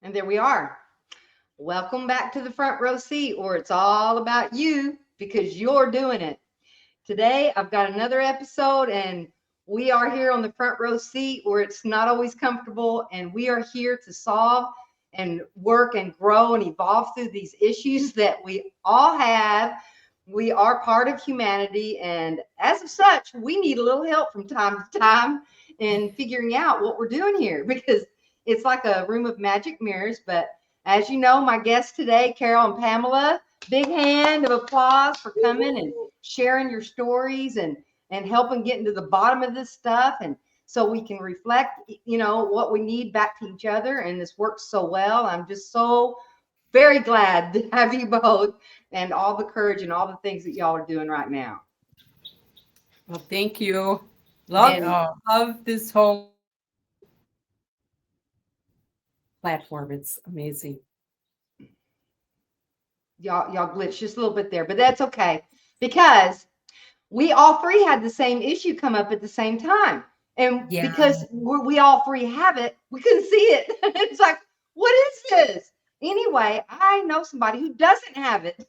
And there we are. Welcome back to the front row seat where it's all about you because you're doing it. Today, I've got another episode, and we are here on the front row seat where it's not always comfortable, and we are here to solve and work and grow and evolve through these issues that we all have. We are part of humanity, and as of such, we need a little help from time to time in figuring out what we're doing here because it's like a room of magic mirrors. But as you know, my guests today, Carol and Pamela, big hand of applause for coming and sharing your stories and helping get into the bottom of this stuff, and so we can reflect what we need back to each other. And this works so well. I'm just so very glad to have you both and all the courage and all the things that y'all are doing right now. Well, thank you. And Love this whole platform. It's amazing. y'all glitched just a little bit there, but that's okay because we all three had the same issue come up at the same time. And Yeah. because we all three have it, we couldn't see it. It's like, what is this? Anyway, I know somebody who doesn't have it.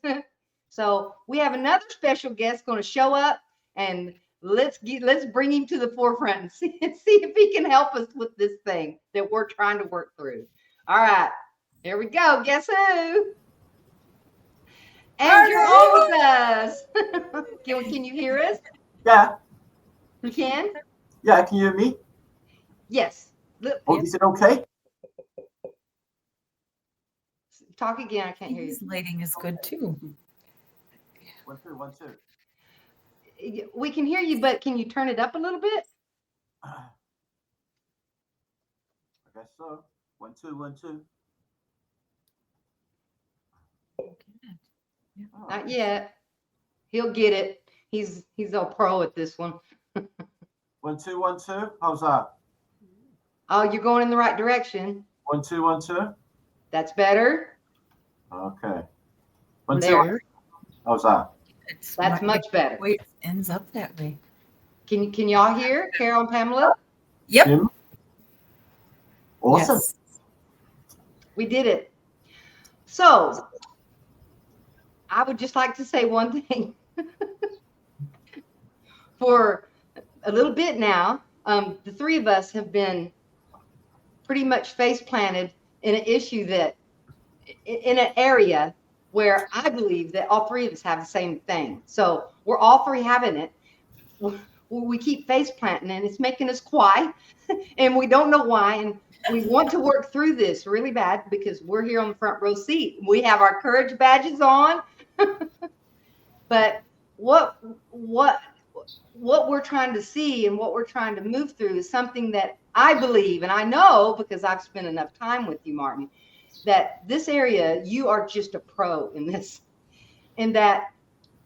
So we have another special guest going to show up, and let's bring him to the forefront and see if he can help us with this thing that we're trying to work through. All right, here we go. Guess who? And you're on with us. Can you hear us? Yeah, You can? yeah, can you hear me? Yes. Oh, is it okay? Talk again. I can't hear you. His lighting is good too. 1, 2, 1, 2. We can hear you, but can you turn it up a little bit? I guess so. 1, 2, 1, 2. Oh, Not yet. He'll get it. He's a pro at this one. 1, 2, 1, 2. How's that? Oh, you're going in the right direction. 1, 2, 1, 2. That's better. Okay. 1, 2. There. How's that? That's much better. Wait, ends up that way. Can y'all hear Carol and Pamela? Yep. Jim? Awesome. Yes. We did it. So I would just like to say one thing. For a little bit now, the three of us have been pretty much face planted in an issue that in an area where I believe that all three of us have the same thing. So we're all three having it. We keep face planting, and it's making us quiet, and we don't know why. And we want to work through this really bad because we're here on the front row seat. We have our courage badges on. But what we're trying to see and what we're trying to move through is something that I believe, and I know because I've spent enough time with you, Martin, that this area, you are just a pro in this. And that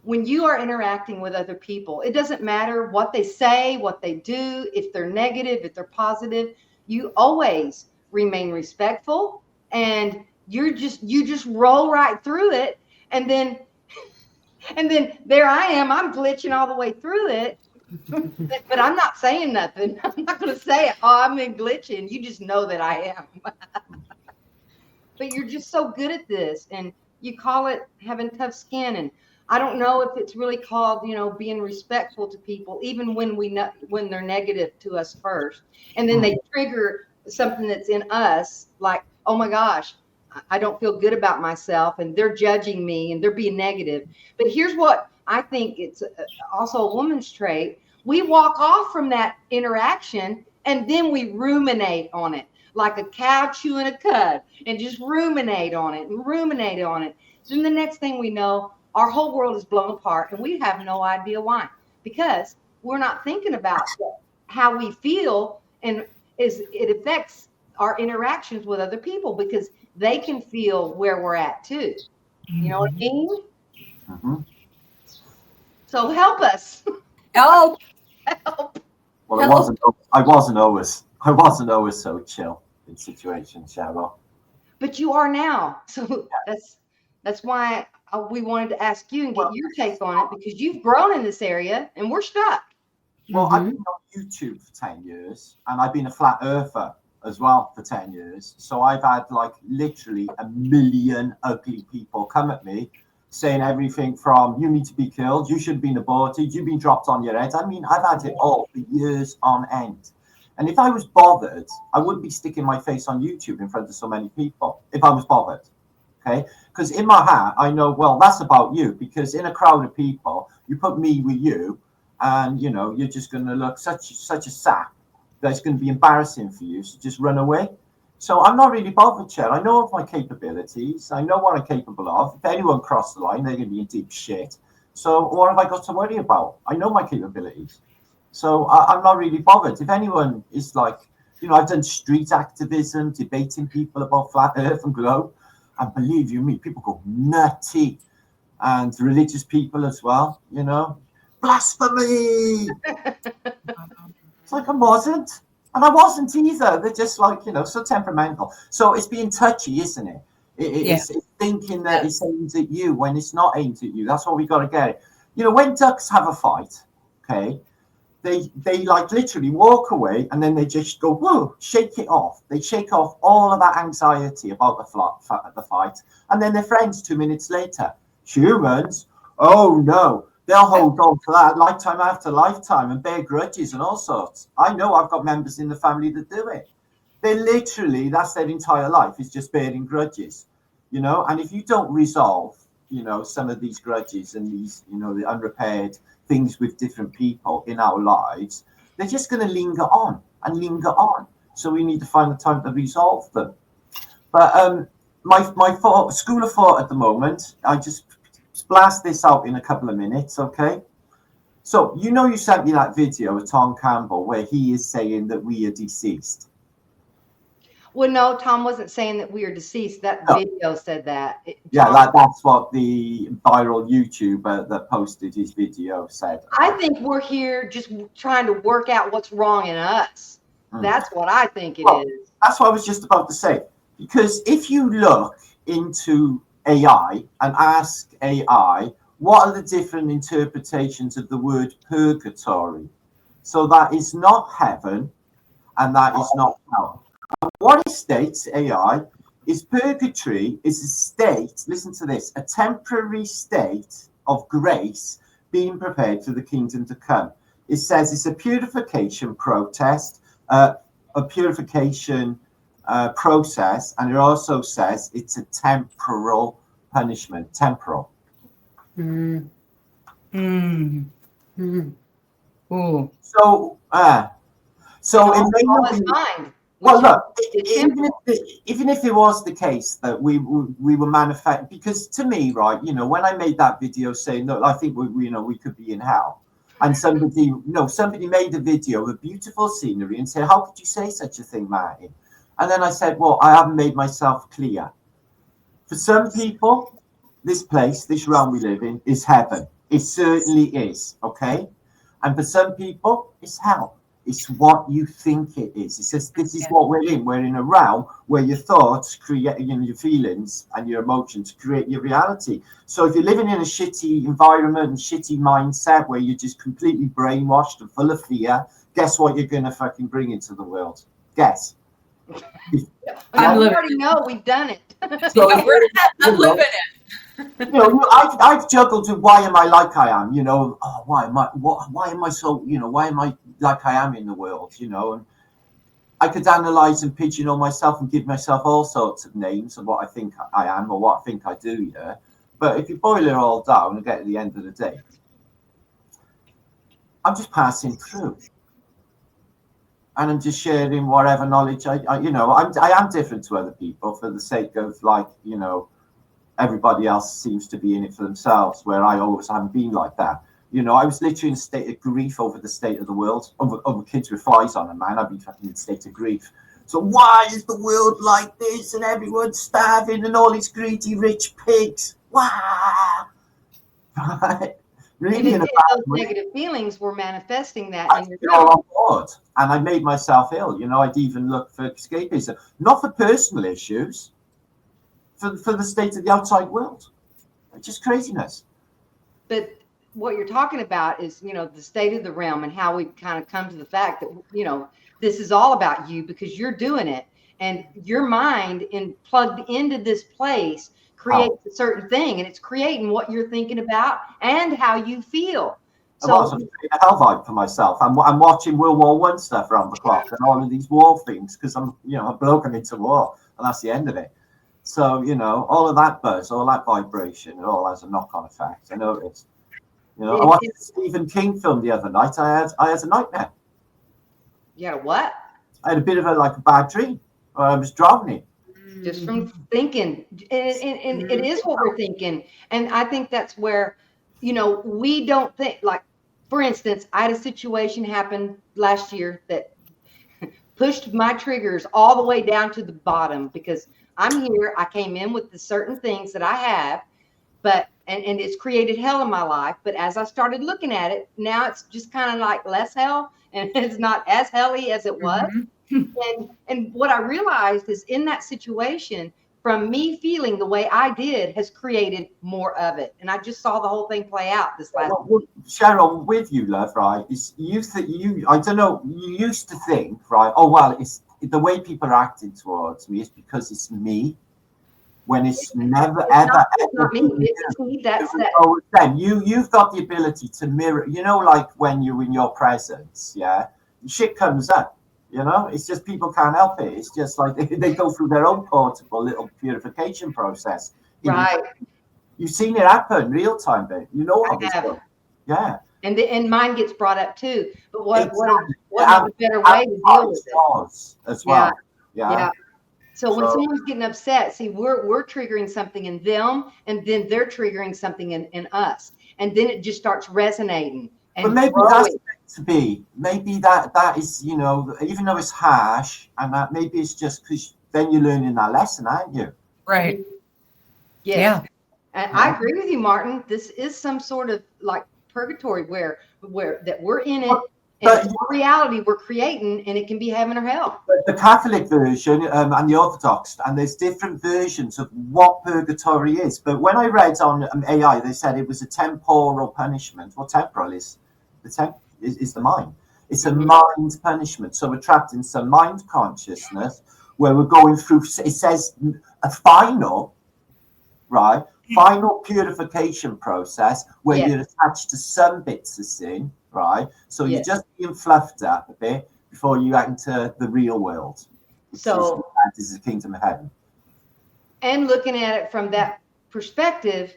when you are interacting with other people, it doesn't matter what they say, what they do, if they're negative, if they're positive, you always remain respectful, and you just roll right through it. And then there I am, I'm glitching all the way through it. But I'm not saying nothing. I'm not going to say it. Oh, I'm in glitching. You just know that I am. But you're just so good at this, and you call it having tough skin. And I don't know if it's really called, being respectful to people, even when they're negative to us first, and then they trigger something that's in us, like, oh my gosh, I don't feel good about myself, and they're judging me, and they're being negative. But here's what I think it's also a woman's trait. We walk off from that interaction, and then we ruminate on it like a cow chewing a cud, and just ruminate on it and ruminate on it. Then the next thing we know, our whole world is blown apart, and we have no idea why, because we're not thinking about how we feel, and it affects our interactions with other people because they can feel where we're at too. You know what I mean? Mm-hmm. So help us. Help. Help. Well, Hello. I wasn't always so chill in situations, Cheryl. But you are now. So that's why we wanted to ask you and get your take on it, because you've grown in this area and we're stuck. Well, I've been on YouTube for 10 years, and I've been a flat earther as well for 10 years. So I've had like literally a million ugly people come at me saying everything from you need to be killed, you should have been aborted, you've been dropped on your head. I mean, I've had it all for years on end. And if I was bothered, I wouldn't be sticking my face on YouTube in front of so many people if I was bothered. Okay, because in my heart, I know, well, that's about you, because in a crowd of people, you put me with you, and you know, you're just going to look such a sap that it's going to be embarrassing for you. So just run away. So I'm not really bothered, Cher. I know of my capabilities. I know what I'm capable of. If anyone crossed the line, they're going to be in deep shit. So what have I got to worry about? I know my capabilities. So I'm not really bothered. If anyone is like, you know, I've done street activism, debating people about flat earth and globe. And believe you me, people go nutty. And religious people as well, you know. Blasphemy! It's like I wasn't. And I wasn't either. They're just like, you know, so temperamental. So it's being touchy, isn't it? It's thinking that it's aimed at you when it's not aimed at you. That's what we got to get it. You know, when ducks have a fight, okay, they like literally walk away and then they just go, whoa, shake it off. They shake off all of that anxiety about the fight. And then they're friends 2 minutes later. Humans, oh no. They'll hold on to that lifetime after lifetime and bear grudges and all sorts. I know I've got members in the family that do it. They literally, that's their entire life, is just bearing grudges, you know. And if you don't resolve, you know, some of these grudges and these, you know, the unrepaired things with different people in our lives, they're just going to linger on and linger on. So we need to find the time to resolve them. But my school of thought at the moment, I just blast this out in a couple of minutes, okay? So, you know, you sent me that video of Tom Campbell where he is saying that we are deceased. Well, no, Tom wasn't saying that we are deceased. That video said that. That's what the viral YouTuber that posted his video said. I think we're here just trying to work out what's wrong in us. That's what I think it is. That's what I was just about to say. Because if you look into AI and ask AI, what are the different interpretations of the word purgatory? So that is not heaven and that is not hell. And what it states, AI, is purgatory is a state, listen to this, a temporary state of grace being prepared for the kingdom to come. It says it's a purification process, process, and it also says it's a temporal punishment. Temporal. Ooh. So it may not be. Mind. Well, look, even if it was the case that we were manufactured, because to me, right, you know, when I made that video saying, look, I think we could be in hell, and somebody made a video of beautiful scenery and said, how could you say such a thing, Martin? And then I said, well, I haven't made myself clear. For some people, this place, this realm we live in, is heaven. It certainly is, okay? And for some people, it's hell. It's what you think it is. It says this is what we're in. We're in a realm where your thoughts create, you know, your feelings and your emotions create your reality. So if you're living in a shitty environment and shitty mindset where you're just completely brainwashed and full of fear, guess what you're going to fucking bring into the world? Guess. I already know we've done it. So I'm living it. You know, I've juggled with why am I like I am, you know, why am I so, you know, why am I like I am in the world, you know, and I could analyze and pigeonhole myself and give myself all sorts of names of what I think I am or what I think I do, yeah. But if you boil it all down and get to the end of the day, I'm just passing through. And I'm just sharing whatever knowledge I am different to other people for the sake of, like, you know, everybody else seems to be in it for themselves, where I always haven't been like that. You know, I was literally in a state of grief over the state of the world, over kids with flies on them, man. I've been fucking in a state of grief. So why is the world like this and everyone's starving and all these greedy rich pigs? Wow. Right? Really, and those negative feelings were manifesting that in your on board, and I made myself ill. You know, I'd even look for escapism, not for personal issues, for the state of the outside world. It's just craziness. But what you're talking about is, you know, the state of the realm and how we've kind of come to the fact that, you know, this is all about you because you're doing it. And your mind plugged into this place creates a certain thing, and it's creating what you're thinking about and how you feel. So I'm creating a hell vibe for myself. I'm watching World War One stuff around the clock and all of these war things because I'm broken into war, and that's the end of it. So all of that buzz, all that vibration, it all has a knock-on effect. I noticed. I watched a Stephen King film the other night. I had a nightmare. Yeah, what? I had a bit of a bad dream. I was drowning. Just from thinking, and it is what we're thinking. And I think that's where, we don't think, like, for instance, I had a situation happen last year that pushed my triggers all the way down to the bottom because I'm here. I came in with the certain things that I have, but and it's created hell in my life. But as I started looking at it, now it's just kind of like less hell, and it's not as helly as it was. And what I realized is in that situation, from me feeling the way I did has created more of it. And I just saw the whole thing play out this last week. Cheryl, with you, love, right? Is I don't know, you used to think, right? Oh, well, it's the way people are acting towards me is because it's me. When it's never, ever, not me. It's me. That's that. Oh, then you've got the ability to mirror, like when you're in your presence, yeah, shit comes up. It's just people can't help it. It's just like they go through their own portable little purification process. Right. You've seen it happen real time, babe. All this stuff. Yeah. And mine gets brought up too. But what a better way to deal with it? As well. Yeah. So when someone's getting upset, see, we're triggering something in them, and then they're triggering something in us, and then it just starts resonating. But maybe that's meant to be. Maybe that is, even though it's harsh, and that maybe it's just because then you're learning that lesson, aren't you? Right. Yes. Yeah. And I agree with you, Martin. This is some sort of like purgatory where that we're in it. And it's reality we're creating, and it can be heaven or hell. The Catholic version and the Orthodox, and there's different versions of what purgatory is. But when I read on AI, they said it was a temporal punishment. What temporal is? Is the mind. It's a mind punishment. So we're trapped in some mind consciousness where we're going through, it says a final purification process where you're attached to some bits of sin, right? So you're just being fluffed up a bit before you enter the real world. So this is the kingdom of heaven. And looking at it from that perspective,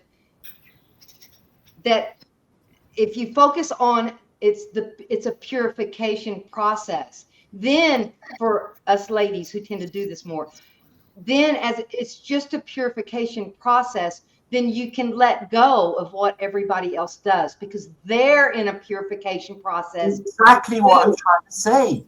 that if you focus on it's a purification process. Then for us ladies who tend to do this more, then as it's just a purification process, then you can let go of what everybody else does because they're in a purification process. Exactly what I'm trying to say.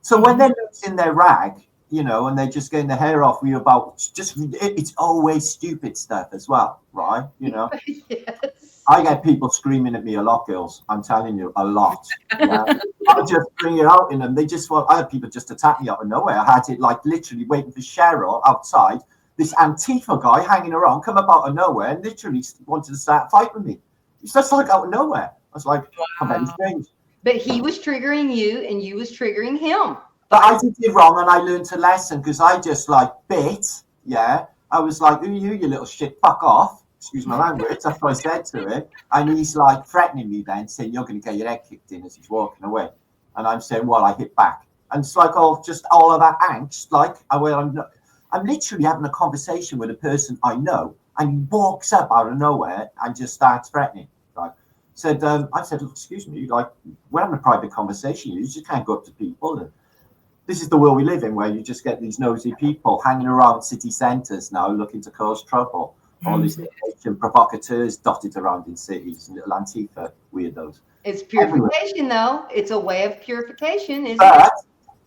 So when they're losing their rag, and they're just getting the hair off you about it's always stupid stuff as well, right? Yes. I get people screaming at me a lot, girls. I'm telling you, a lot. Yeah. I just bring it out in them. I had people just attack me out of nowhere. I had it like literally waiting for Cheryl outside. This Antifa guy hanging around, come up out of nowhere and literally wanted to start a fight with me. It's just like out of nowhere. I was like, I'm very strange. But he was triggering you and you was triggering him. But I did it wrong and I learned a lesson because I just bit. Yeah. I was like, who are you little shit? Fuck off. Excuse my language. That's what I said to him. And he's threatening me then, saying, you're going to get your head kicked in as he's walking away. And I'm saying, well, I hit back. And it's all of that angst. I'm literally having a conversation with a person I know, and he walks up out of nowhere and just starts threatening. I said, look, excuse me, we're having a private conversation. You just can't go up to people. And this is the world we live in, where you just get these nosy people hanging around city centres now looking to cause trouble. All these provocateurs dotted around in cities and little Antifa weirdos. It's purification, though. It's a way of purification, isn't it?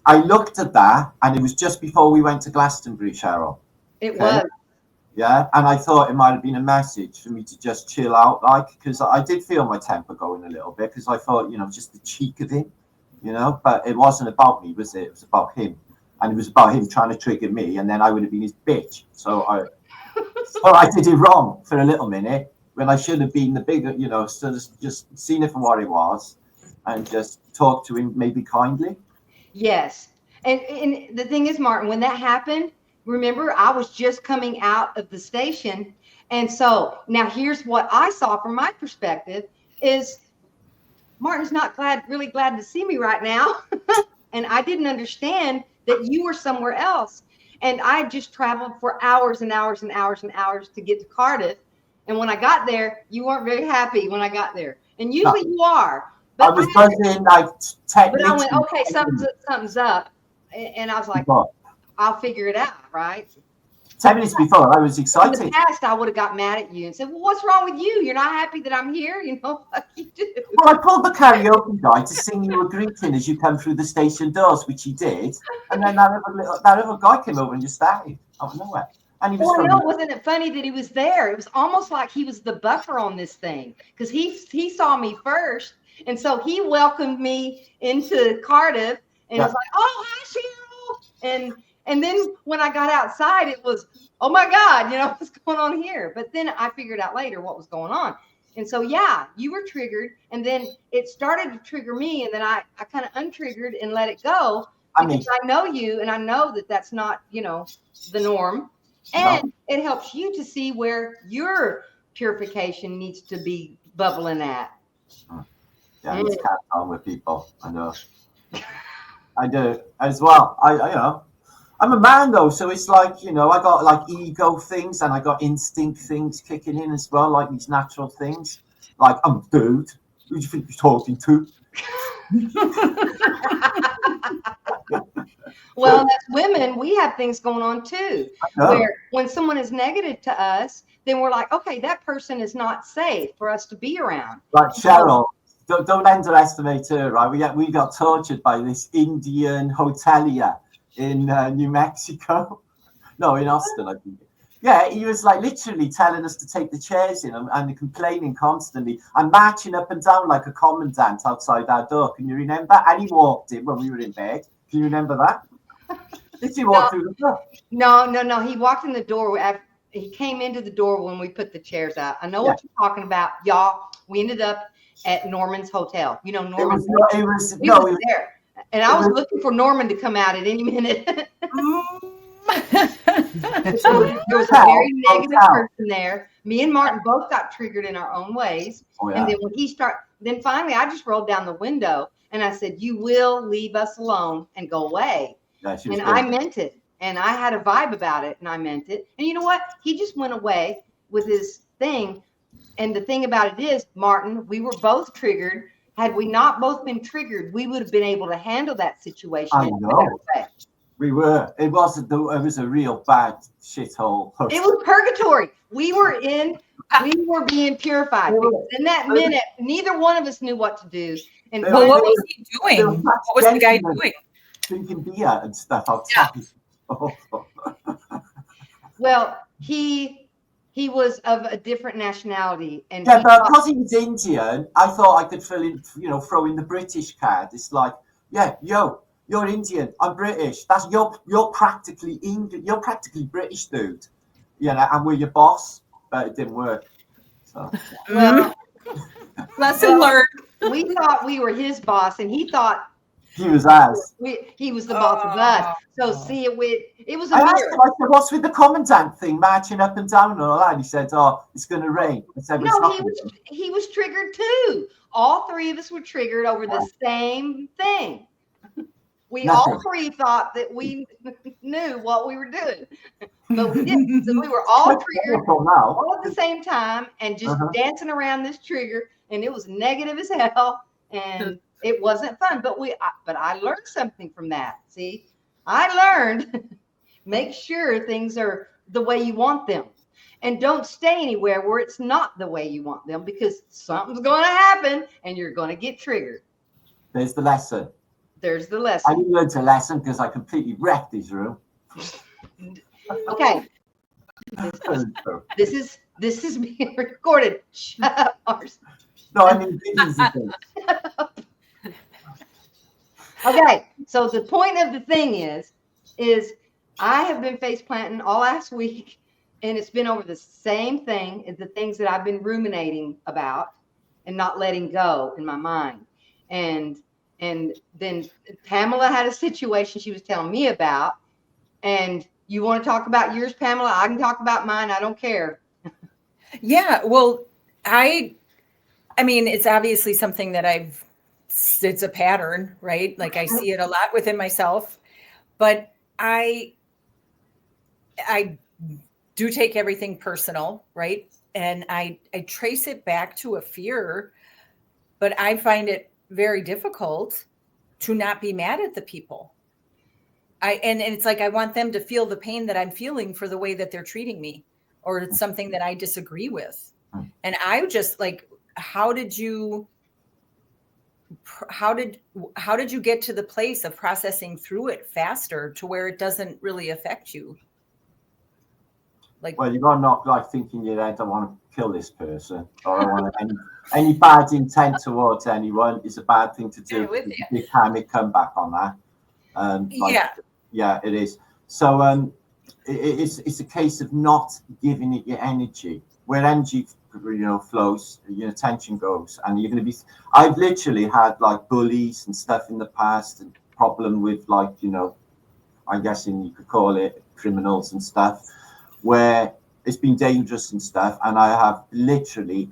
I looked at that, and it was just before we went to Glastonbury, Cheryl. It was. Yeah, and I thought it might have been a message for me to just chill out, because I did feel my temper going a little bit, because I thought, just the cheek of him, but it wasn't about me, was it? It was about him, and it was about him trying to trigger me, and then I would have been his bitch. So I did it wrong for a little minute, when I should have been the bigger, sort of just seen it for what it was, and just talked to him maybe kindly. Yes, And the thing is, Martin, when that happened, remember, I was just coming out of the station. And so now here's what I saw from my perspective is Martin's not really glad to see me right now. And I didn't understand that you were somewhere else. And I just traveled for hours and hours and hours and hours to get to Cardiff. And when I got there, you weren't very happy when I got there. And usually you are. I was buzzing like but I went, okay, something's up. And I was like, I'll figure it out, right? 10 minutes before, I was excited. In the past, I would have got mad at you and said, well, what's wrong with you? You're not happy that I'm here? You know, like you do. Well, I pulled the karaoke guy to sing you a greeting as you come through the station doors, which he did. And then that other guy came over and just started out of nowhere. And he was wasn't it funny that he was there? It was almost like he was the buffer on this thing because he saw me first. And so he welcomed me into Cardiff and was like, oh, hi, Cheryl. And then when I got outside, it was, oh my God, you know, what's going on here? But then I figured out later what was going on. And so, yeah, you were triggered. And then it started to trigger me. And then I kind of untriggered and let it go because I know you and I know that that's not, you know, the norm. And it helps you to see where your purification needs to be bubbling at. Yeah, it's carry on with people. I know. I do as well. You know. I'm a man though, so it's like, you know, I got like ego things and I got instinct things kicking in as well, like these natural things. Like, I'm dude, who do you think you're talking to? Well, as women, we have things going on too. Where when someone is negative to us, then we're like, okay, that person is not safe for us to be around. Like Cheryl, don't underestimate her, right? We got tortured by this Indian hotelier in New Mexico. No, in Austin, I think. Yeah, he was like literally telling us to take the chairs in and complaining constantly and marching up and down like a commandant outside our door. Can you remember? And he walked in when we were in bed. Can you remember that? Did he walk through the door? No. He walked in the door. He came into the door when we put the chairs out. I know what you're talking about, y'all. We ended up at Norman's Hotel. You know, Norman. He was there. And I was looking for Norman to come out at any minute. There was a very negative person there. Me and Martin both got triggered in our own ways. And then when finally I just rolled down the window and I said, you will leave us alone and go away. And I meant it. And I had a vibe about it and I meant it. And you know what? He just went away with his thing. And the thing about it is, Martin, we were both triggered. Had we not both been triggered, we would have been able to handle that situation. I know. We were. It was a real bad shithole. It was purgatory. We were being purified. In that minute, neither one of us knew what to do. And what was he doing? What was the guy doing? Drinking beer and stuff outside. Well, he was of a different nationality, and but because he was Indian, I thought I could throw in the British card. It's like, you're Indian, I'm British. That's you're practically English. You're practically British, dude. You know, and we're your boss, but it didn't work. So. Well, lesson learned. We thought we were his boss, and he thought he was ours. He was the boss of us. So see, it was a mirror. I asked him, I said, what's with the commandant thing, marching up and down and all that? And he said, oh, it's going to rain. I said, no, he was triggered too. All three of us were triggered over the same thing. We all three thought that we knew what we were doing, but we didn't. So we were all triggered all at the same time and just dancing around this trigger, and it was negative as hell, and it wasn't fun. But I learned something from that. See, I learned make sure things are the way you want them, and don't stay anywhere where it's not the way you want them, because something's going to happen, and you're going to get triggered. There's the lesson. There's the lesson. I learned a lesson because I completely wrecked his room. Okay. This is being recorded. Shut up, Mars. No, I mean, shut up. Okay, so the point of the thing is I have been face planting all last week, and it's been over the same thing as the things that I've been ruminating about and not letting go in my mind. And And then Pamela had a situation she was telling me about. And you want to talk about yours, Pamela? I can talk about mine. I don't care. Yeah. Well, I mean, it's obviously something that it's a pattern, right? Like I see it a lot within myself, but I do take everything personal, right? And I trace it back to a fear, but I find it very difficult to not be mad at the people. And it's like I want them to feel the pain that I'm feeling for the way that they're treating me, or it's something that I disagree with. And I just like, how did you get to the place of processing through it faster to where it doesn't really affect you? Like, well, you're not like thinking you don't want to kill this person, or I want any bad intent towards anyone is a bad thing to do. Big karmic comeback on that. Yeah, it is. So it's a case of not giving it your energy. Where energy flows, your attention goes, and you're going to be. I've literally had like bullies and stuff in the past, and problem with like I guess you could call it criminals and stuff, where it's been dangerous and stuff, and I have literally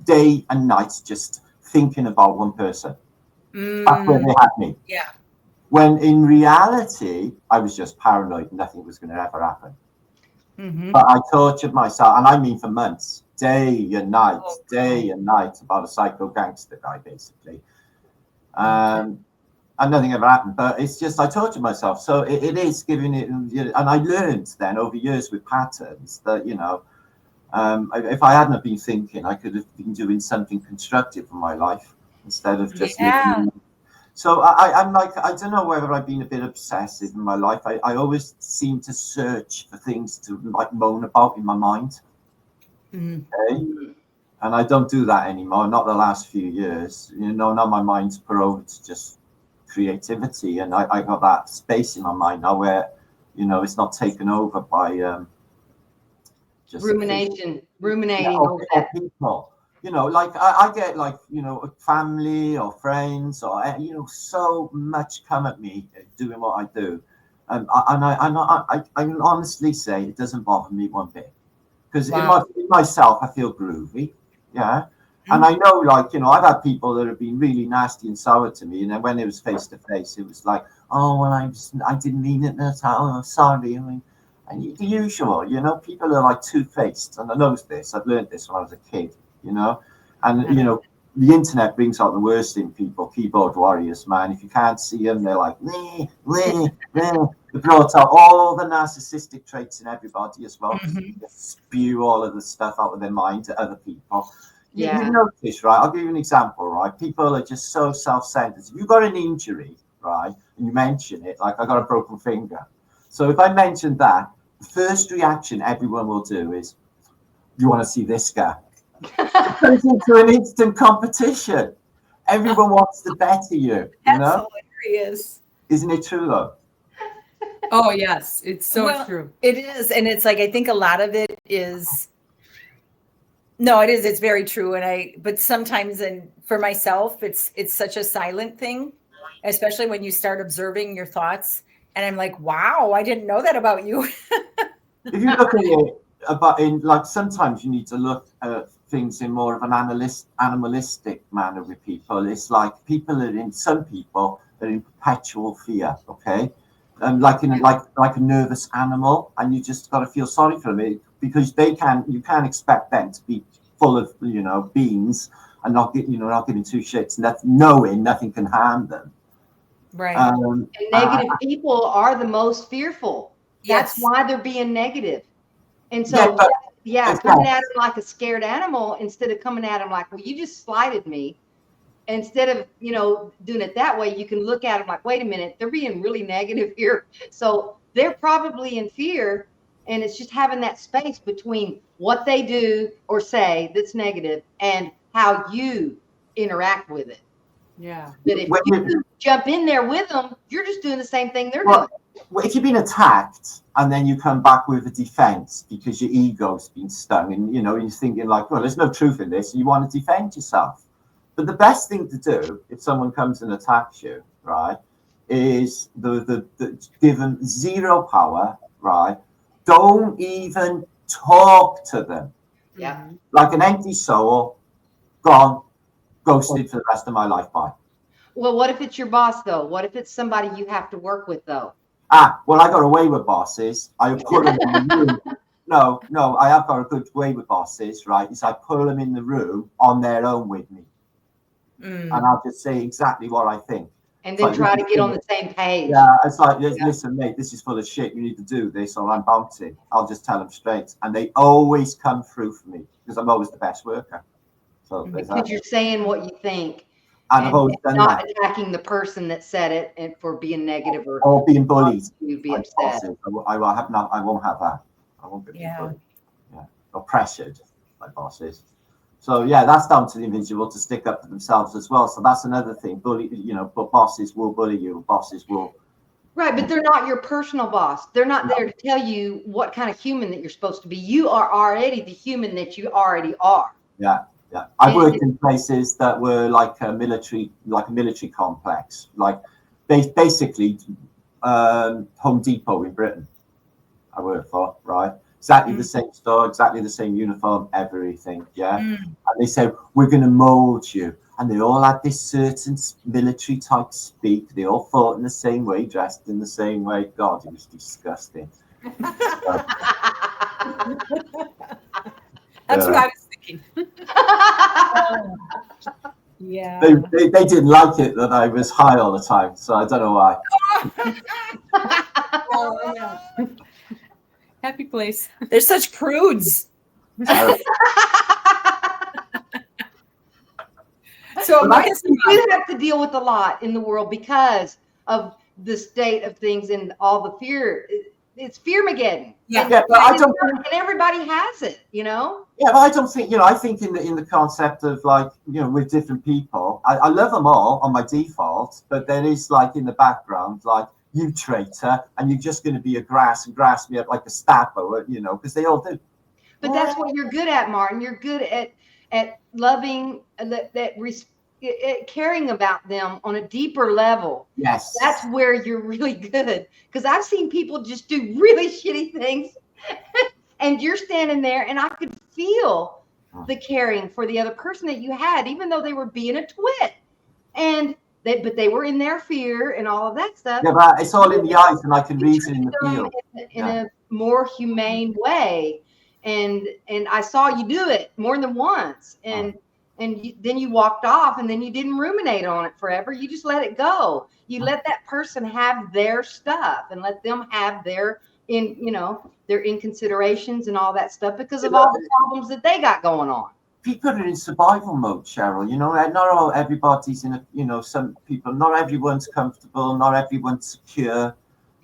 day and night just thinking about one person. That's where they had me. Yeah. When in reality, I was just paranoid. Nothing was going to ever happen. Mm-hmm. But I tortured myself, and I mean for months, day and night, about a psycho gangster guy, basically. And nothing ever happened. But it's just I tortured myself. So it is giving it, and I learned then over years with patterns that if I hadn't been thinking, I could have been doing something constructive in my life instead of just living. So I'm like, I don't know whether I've been a bit obsessive in my life. I always seem to search for things to like moan about in my mind. Okay? And I don't do that anymore, not the last few years. Now my mind's prone to just creativity, and I got that space in my mind now where, it's not taken over by just ruminating over that. People. Like I get like, family or friends or, so much come at me doing what I do. And I can honestly say it doesn't bother me one bit. Because in myself, I feel groovy. Yeah. And I know, like, I've had people that have been really nasty and sour to me. And then when it was face to face, it was like, oh, well, I didn't mean it. That's how, sorry. I mean, and the usual, people are like two-faced. And I know this. I've learned this when I was a kid. And the internet brings out the worst in people. Keyboard warriors, man. If you can't see them, they're like they brought out all the narcissistic traits in everybody as well. They spew all of the stuff out of their mind to other people. You notice, right? I'll give you an example, right? People are just so self-centered. If you've got an injury, right, and you mention it, like I got a broken finger. So if I mention that, the first reaction everyone will do is, you want to see this guy? It turns into an instant competition. Everyone wants to better you. That's hilarious. Isn't it true, though? Oh, yes. It's so true. It is. And it's like, I think a lot of it is. No, it is. It's very true. But sometimes, and for myself, it's such a silent thing, especially when you start observing your thoughts. And I'm like, wow, I didn't know that about you. If you look at it, sometimes you need to look at things in more of an animalistic manner with people. It's like some people are in perpetual fear, okay? And like a nervous animal, and you just got to feel sorry for them because you can't expect them to be full of beans and not giving two shits, knowing nothing can harm them. Right. And negative people are the most fearful. That's why they're being negative. And so coming at him like a scared animal instead of coming at him like, well, you just slighted me. Instead of, doing it that way, you can look at them like, wait a minute, they're being really negative here. So they're probably in fear. And it's just having that space between what they do or say that's negative and how you interact with it. Yeah. But if you jump in there with them, you're just doing the same thing they're doing. Well, if you've been attacked and then you come back with a defense because your ego's been stung and, you're thinking like, well, there's no truth in this. You want to defend yourself. But the best thing to do if someone comes and attacks you, right, is the give them zero power, right? Don't even talk to them. Yeah. Like an empty soul, gone, ghosted for the rest of my life. Bye. Well, what if it's your boss though? What if it's somebody you have to work with though? Well, I got away with bosses. I put them in the room. No, I have got a good way with bosses, right? Is I pull them in the room on their own with me. And I'll just say exactly what I think. And then like, try to get on the same page. Yeah, it's like, listen, mate, this is full of shit. You need to do this or I'm bouncing. I'll just tell them straight. And they always come through for me because I'm always the best worker. So because you're saying what you think. And I've always done not that. attacking the person that said it and for being negative or being bullied. You'd be upset. I won't have that. I won't be bullied. Yeah. Or pressured by bosses. So yeah, that's down to the individual to stick up for themselves as well. So that's another thing. But bosses will bully you. Bosses will. Right, but they're not your personal boss. They're not there to tell you what kind of human that you're supposed to be. You are already the human that you already are. Yeah. Yeah, I worked in places that were like a military complex, like basically Home Depot in Britain. I worked for, right? Exactly the same store, exactly the same uniform, everything. Yeah, and they said we're going to mold you, and they all had this certain military type speak. They all fought in the same way, dressed in the same way. God, it was disgusting. That's what I was thinking. Yeah. They didn't like it that I was high all the time, so I don't know why. Oh, yeah. Happy place. They're such prudes. So you have to deal with a lot in the world because of the state of things and all the fear. It's Fearmaggedon. Yeah, but I don't. And everybody has it, you know. Yeah, but I don't think, I think in the concept of like, with different people, I love them all on my default, but there is like in the background, like, you traitor, and you're just going to be a grass me up like a stabber, because they all do. But that's what you're good at, Martin. You're good at loving, caring about them on a deeper level. Yes. That's where you're really good. Because I've seen people just do really shitty things. And you're standing there and I could feel the caring for the other person that you had, even though they were being a twit. But they were in their fear and all of that stuff. Yeah, but it's all in the eyes and I can read it in the field. In a more humane way. And I saw you do it more than once. And then you walked off and then you didn't ruminate on it forever. You just let it go. You let that person have their stuff and let them have their inconsiderations and all that stuff because of all the problems that they got going on. People are in survival mode, Cheryl. Not everybody's in some people, not everyone's comfortable, not everyone's secure.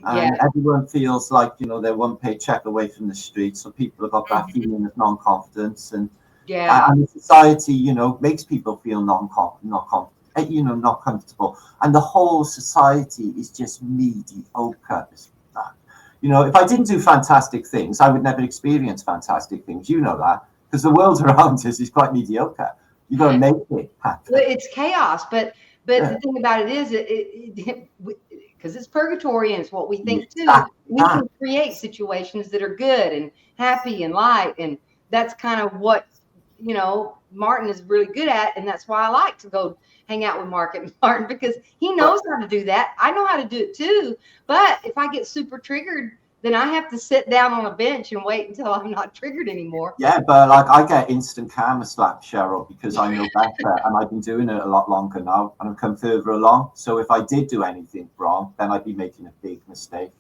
And everyone feels like, they're one paycheck away from the street. So people have got that feeling of non-confidence and the society, makes people feel not comfortable. And the whole society is just mediocre. If I didn't do fantastic things, I would never experience fantastic things. You know that, because the world around us is quite mediocre. You've got to make it happen. It's chaos, but the thing about it is, because it's purgatory and it's what we think too. We can create situations that are good and happy and light, and that's kind of what Martin is really good at, and that's why I like to go hang out with Martin because he knows how to do that. I know how to do it too, but if I get super triggered, then I have to sit down on a bench and wait until I'm not triggered anymore. Yeah, but like I get instant karma slap, Cheryl, because I know better and I've been doing it a lot longer now and I've come further along. So if I did do anything wrong, then I'd be making a big mistake.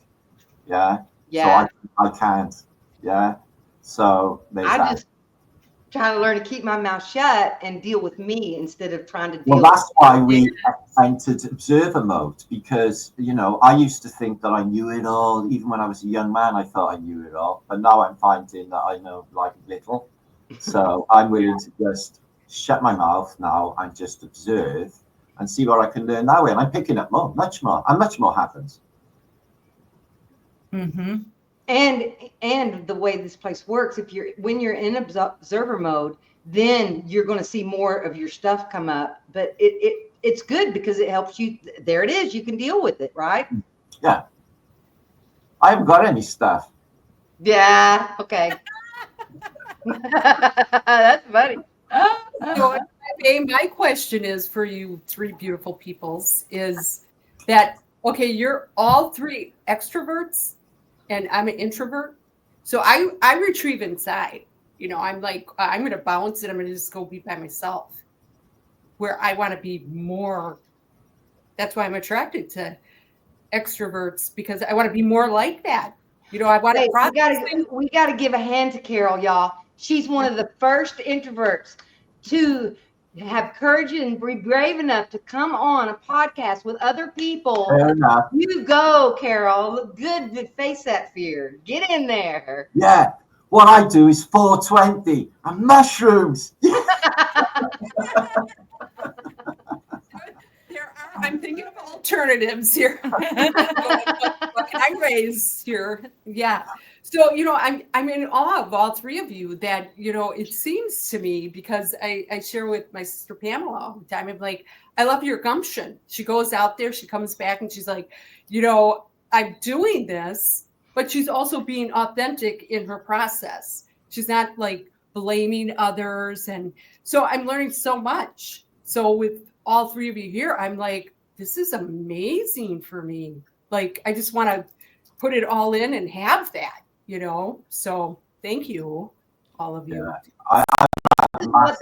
Yeah. So I can't. Yeah. So just try to learn to keep my mouth shut and deal with me instead of trying to deal. Well, that's why we entered observer mode, because I used to think that I knew it all. Even when I was a young man, I thought I knew it all. But now I'm finding that I know like little. So I'm willing to just shut my mouth now and just observe and see what I can learn that way. And I'm picking up much more, and much more happens. And the way this place works, when you're in observer mode, then you're going to see more of your stuff come up. But it's good because it helps you. There it is. You can deal with it, right? Yeah. I haven't got any stuff. Yeah. Okay. That's funny. So, my question is for you three beautiful peoples is that, okay, you're all three extroverts and I'm an introvert. So I retrieve inside. You know, I'm like, I'm going to bounce and I'm going to just go be by myself where I want to be more. That's why I'm attracted to extroverts, because I want to be more like that. You know, I want to process things. We gotta give a hand to Carol, y'all. She's one of the first introverts to have courage and be brave enough to come on a podcast with other people. Fair enough. You go, Carol. Look good to face that fear. Get in there. Yeah. What I do is 420 and mushrooms. I'm thinking of alternatives here. What can I raise here? Yeah. So, you know, I'm in awe of all three of you that, you know, it seems to me, because I share with my sister Pamela all the time. I'm like, I love your gumption. She goes out there, she comes back and she's like, you know, I'm doing this, but she's also being authentic in her process. She's not like blaming others. And so I'm learning so much. So with all three of you here, I'm like, this is amazing for me. Like, I just want to put it all in and have that, you know? So thank you, all of you. Yeah.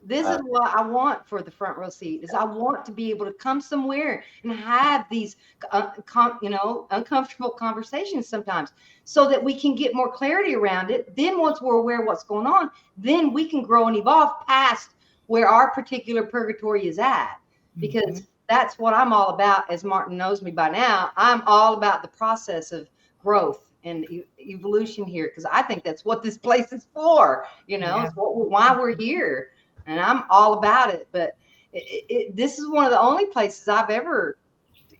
This is what I want for the front row seat, is I want to be able to come somewhere and have these, uncomfortable conversations sometimes so that we can get more clarity around it. Then once we're aware of what's going on, then we can grow and evolve past where our particular purgatory is at, because that's what I'm all about. As Martin knows me by now, I'm all about the process of growth and evolution here, because I think that's what this place is for. You know, it's why we're here, and I'm all about it. But this is one of the only places I've ever,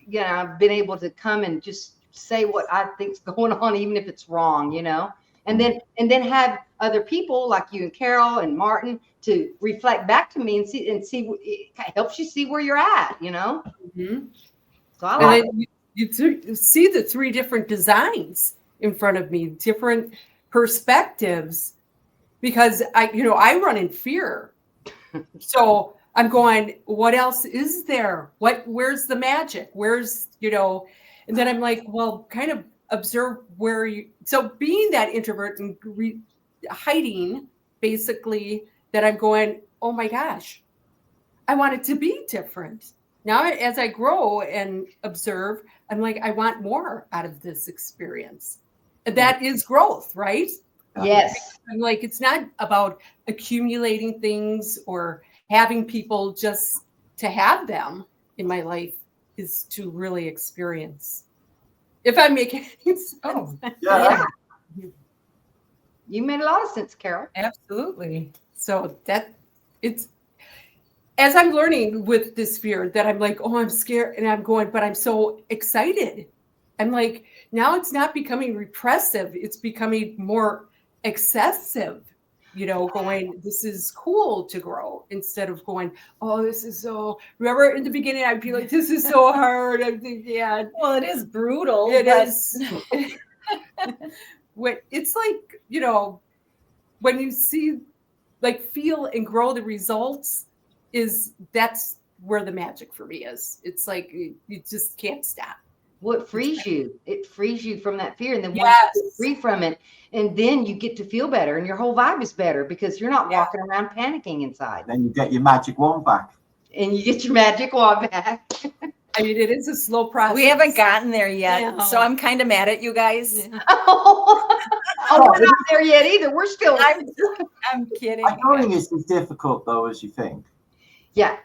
been able to come and just say what I think's going on, even if it's wrong. You know, and then have other people like you and Carol and Martin to reflect back to me and see it helps you see where you're at, you know. So I like you see the three different designs in front of me, different perspectives, because I run in fear. So I'm going, what else is there? Where's the magic? Where's, and then I'm like, well, kind of observe so being that introvert and hiding, basically, that I'm going, oh my gosh, I want it to be different. Now, as I grow and observe, I'm like, I want more out of this experience. And that is growth, right? Yes. I'm like, it's not about accumulating things or having people just to have them in my life, is to really experience. If I'm making sense. Oh, yeah. You made a lot of sense, Carol. Absolutely. So it's, as I'm learning with this fear, that I'm like, oh, I'm scared, and I'm going, but I'm so excited. I'm like, now it's not becoming repressive. It's becoming more excessive, going, this is cool to grow, instead of going, oh, this is so, remember in the beginning, I'd be like, this is so hard. I'm thinking, yeah. Well, it is brutal. It is. It's like, when you see, like, feel and grow the results, that's where the magic for me is. It's like, you just can't stop. Well, it frees you. It frees you from that fear. And then once Yes. you get free from it, and then you get to feel better, and your whole vibe is better because you're not walking around panicking inside. Then you get your magic wand back. And you get your magic wand back. I mean, it is a slow process. We haven't gotten there yet. Yeah. So I'm kind of mad at you guys. Yeah. We're not there yet either. We're still. I'm kidding. I don't think it's as difficult, though, as you think. Yeah.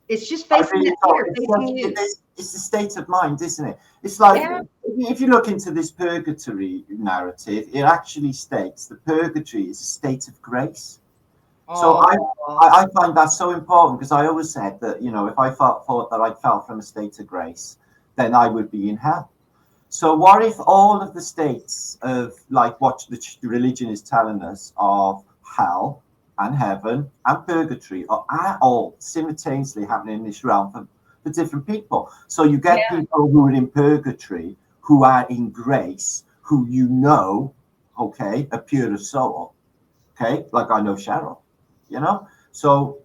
It's just facing that fear, facing you. It's the state of mind, isn't it? It's like, if you look into this purgatory narrative, it actually states the purgatory is a state of grace. So I find that so important, because I always said that, if I thought that I fell from a state of grace, then I would be in hell. So what if all of the states of, like, what the religion is telling us of hell and heaven and purgatory are all simultaneously happening in this realm for different people. So you get people who are in purgatory, who are in grace, who okay, are pure of soul, okay, like I know Cheryl, So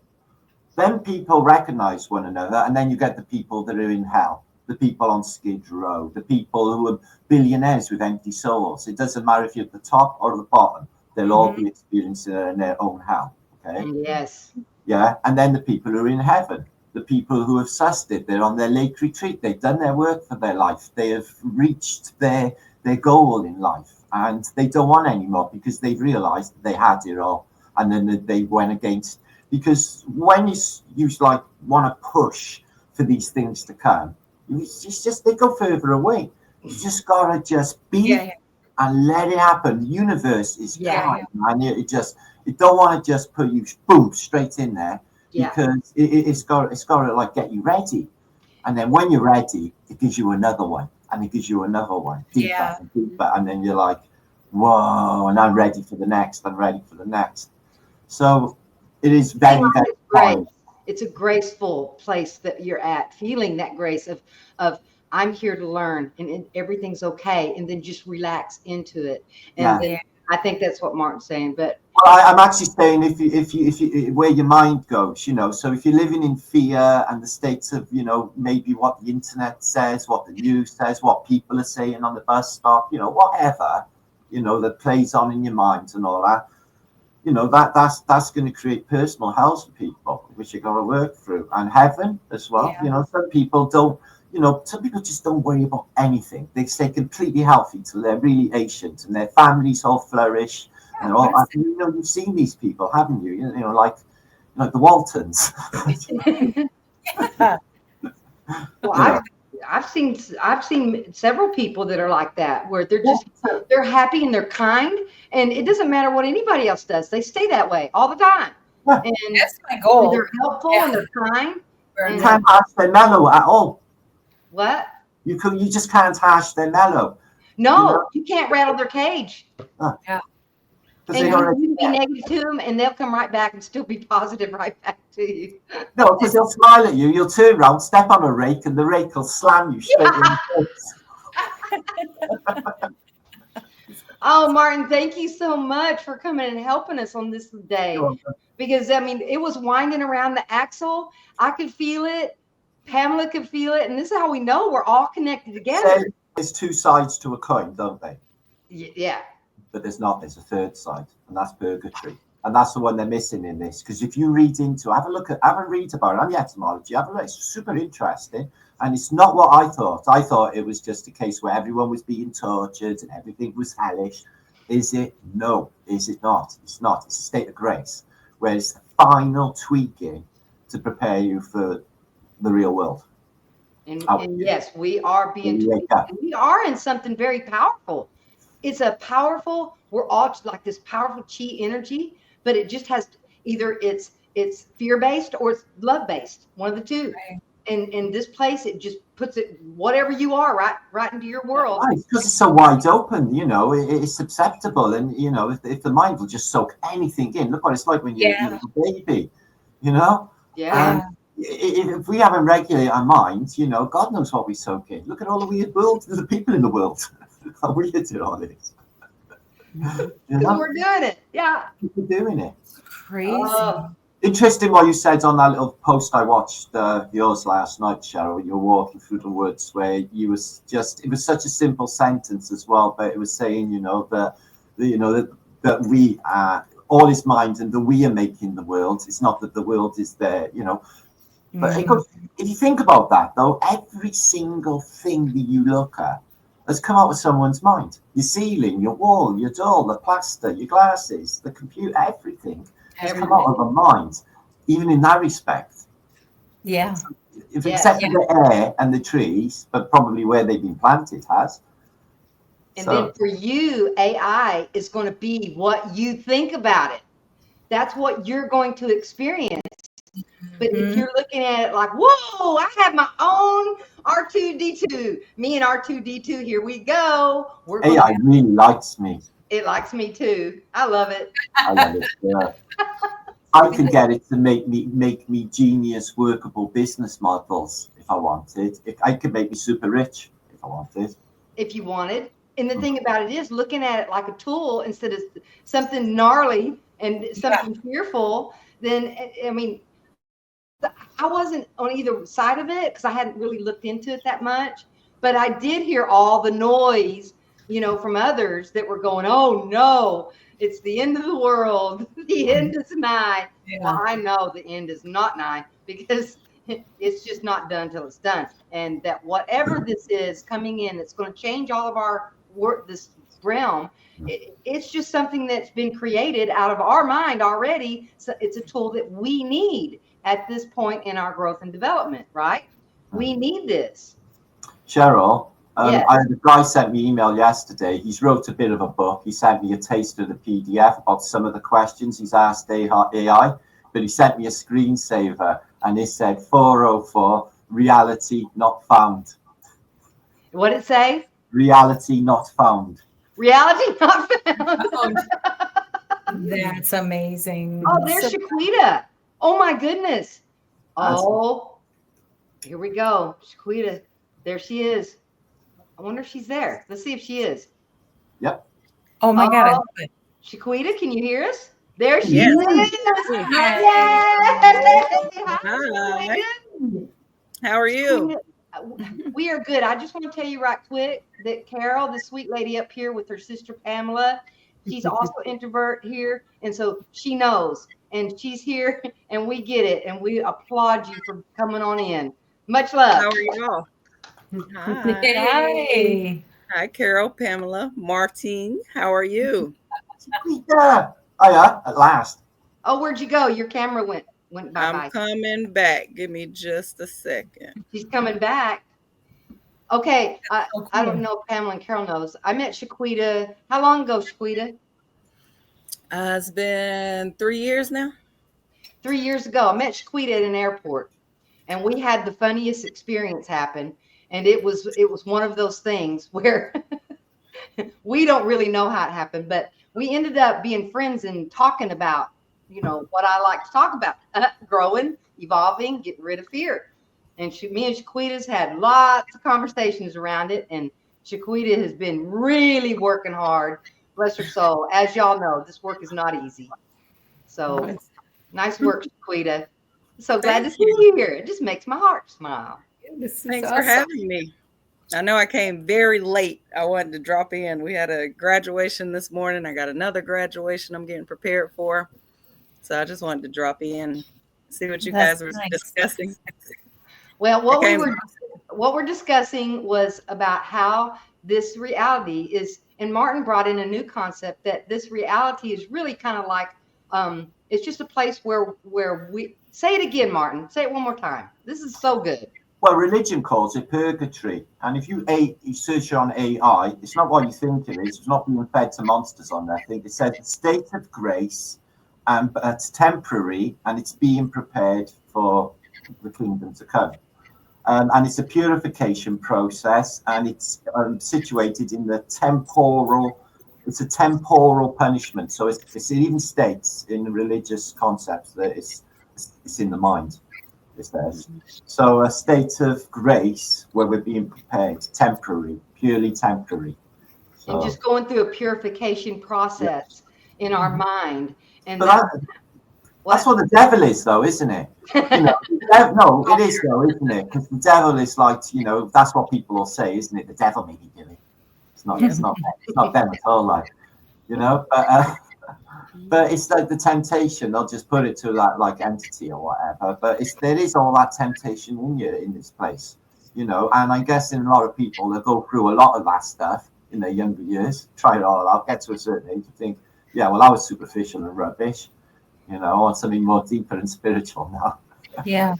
then people recognize one another, and then you get the people that are in hell, the people on Skid Row, the people who are billionaires with empty souls. It doesn't matter if you're at the top or the bottom. They'll all be experiencing it in their own hell. Okay. Yes. Yeah. And then the people who are in heaven, the people who have sussed it, they're on their lake retreat. They've done their work for their life. They have reached their goal in life, and they don't want any more because they've realized they had it all. And then they went against, because when you like want to push for these things to come, it's just they go further away. You just gotta just be and let it happen. The universe is kind, man. It don't want to just put you boom straight in there, because it's got to like get you ready, and then when you're ready, it gives you another one, and it gives you another one, deeper and deeper, and then you're like, whoa, and I'm ready for the next. I'm ready for the next. So it is very, very great. It's a graceful place that you're at, feeling that grace of I'm here to learn, and everything's okay, and then just relax into it. And then I think that's what Martin's saying. But I'm actually saying if you where your mind goes, so if you're living in fear and the states of, maybe what the internet says, what the news says, what people are saying on the bus stop, whatever, that plays on in your mind and all that. That's going to create personal hells for people, which you're going to work through, and heaven as well. Some people don't, some people just don't worry about anything. They stay completely healthy till they're really ancient, and their families all flourish. And all that. You've seen these people, haven't you? Like the Waltons. Well, I've seen several people that are like that, where they're happy and they're kind, and it doesn't matter what anybody else does. They stay that way all the time. And that's my goal. And they're helpful and they're kind. You can't hash their mellow at all. What? You just can't hash their mellow. No, you can't rattle their cage. Yeah. And you can be negative to them, and they'll come right back and still be positive right back to you. No, because they'll smile at you. You'll turn around, step on a rake, and the rake will slam you straight in the face. Oh, Martin, thank you so much for coming and helping us on this day. Because, it was winding around the axle. I could feel it. Pamela could feel it. And this is how we know we're all connected together. There's two sides to a coin, don't they? Yeah. But there's not. There's a third side, and that's purgatory. And that's the one they're missing in this. Because if you read into, have a read about it on the etymology, it's super interesting. And it's not what I thought. I thought it was just a case where everyone was being tortured and everything was hellish. Is it? No. Is it not? It's not. It's a state of grace, where it's the final tweaking to prepare you for the real world. And yes, we are being tweaked. We are in something very powerful. It's we're all like this powerful chi energy, but it just has either it's fear-based or it's love-based, one of the two. Right. And in this place, it just puts it, whatever you are, right into your world. Right, because it's so wide open, it's susceptible. And, if the mind will just soak anything in, look what it's like when you're a baby, Yeah. If we haven't regulated our minds, God knows what we soak in. Look at all the weird the people in the world. How weird it all is. We're doing it. Yeah. We're doing it. Crazy. Interesting what you said on that little post I watched yours last night, Cheryl, when you were walking through the woods, where it was such a simple sentence as well, but it was saying, that we are all is mind, and that we are making the world. It's not that the world is there, But if you think about that, though, every single thing that you look at has come out of someone's mind. Your ceiling, your wall, your door, the plaster, your glasses, the computer, everything has come out of a mind, even in that respect. Yeah. Except for the air and the trees, but probably where they've been planted has. And then for you, AI is going to be what you think about it. That's what you're going to experience. But if you're looking at it like, whoa, I have my own R2D2. Me and R2D2, here we go. AI really likes me. It likes me too. I love it. I love it, yeah. I can get it to make me genius workable business models if I wanted. If I could make me super rich if I wanted. If you wanted. And the thing about it is looking at it like a tool instead of something gnarly and something fearful, then, I mean, I wasn't on either side of it because I hadn't really looked into it that much. But I did hear all the noise, from others that were going, oh no, it's the end of the world. The end is nigh. Yeah. Well, I know the end is not nigh because it's just not done till it's done. And that whatever this is coming in, it's going to change all of our work, this realm. It's just something that's been created out of our mind already. So it's a tool that we need at this point in our growth and development, right? We need this. Cheryl, Yes. the guy sent me an email yesterday. He's wrote a bit of a book. He sent me a taste of the PDF about some of the questions he's asked AI, but he sent me a screensaver and it said 404, reality not found. What did it say? Reality not found. Reality not found. That's amazing. Oh, there's Shquita. Oh my goodness. Oh, here we go. Shquita. There she is. I wonder if she's there. Let's see if she is. Yep. Oh my God. Shquita, can you hear us? There she Yes. is. Hi. How are you? We are good. I just want to tell you right quick that Carol, the sweet lady up here with her sister Pamela, she's also introvert here. And so she knows. And she's here and we get it. And we applaud you for coming on in. Much love. How are you all? Hi. Hi. Hi, Carol, Pamela, Martin. How are you? Yeah. Oh yeah, at last. Oh, where'd you go? Your camera went bye-bye. I'm coming back. Give me just a second. She's coming back. Okay. So cool. I don't know if Pamela and Carol knows. I met Shaquita. How long ago, Shaquita? It's been 3 years now. 3 years ago. I met Shaquita at an airport. And we had the funniest experience happen. And it was one of those things where we don't really know how it happened, but we ended up being friends and talking about, what I like to talk about, growing, evolving, getting rid of fear. And me and Shaquita's had lots of conversations around it. And Shaquita has been really working hard. Bless her soul. As y'all know, this work is not easy. So nice work, Shaquita. So glad to see you here. It just makes my heart smile. Thanks for having me. I know I came very late. I wanted to drop in. We had a graduation this morning. I got another graduation I'm getting prepared for. So I just wanted to drop in, see what you guys were discussing. Well, what we're discussing was about how this reality is, and Martin brought in a new concept that this reality is really kind of like, it's just a place where we, say it again, Martin, say it one more time. This is so good. Well, religion calls it purgatory. And if you search on AI, it's not what you think it is. It's not being fed to monsters on there. I think it says a state of grace, but it's temporary and it's being prepared for the kingdom to come. And it's a purification process, and it's situated in the temporal. It's a temporal punishment. So it even states in the religious concepts that it's in the mind. So a state of grace where we're being prepared, temporary, purely temporary. So, and just going through a purification process in our mind. And that's what the devil is, though, isn't it? No, it is, though, isn't it? Because the devil is like, that's what people will say, isn't it? The devil made me do it. It's not them at all, like, but it's like the temptation. They'll just put it to that like entity or whatever. But there is all that temptation in you in this place, And I guess in a lot of people, they go through a lot of that stuff in their younger years, try it all out, get to a certain age, and think, yeah, well, I was superficial and rubbish. I want something more deeper and spiritual now. Yeah.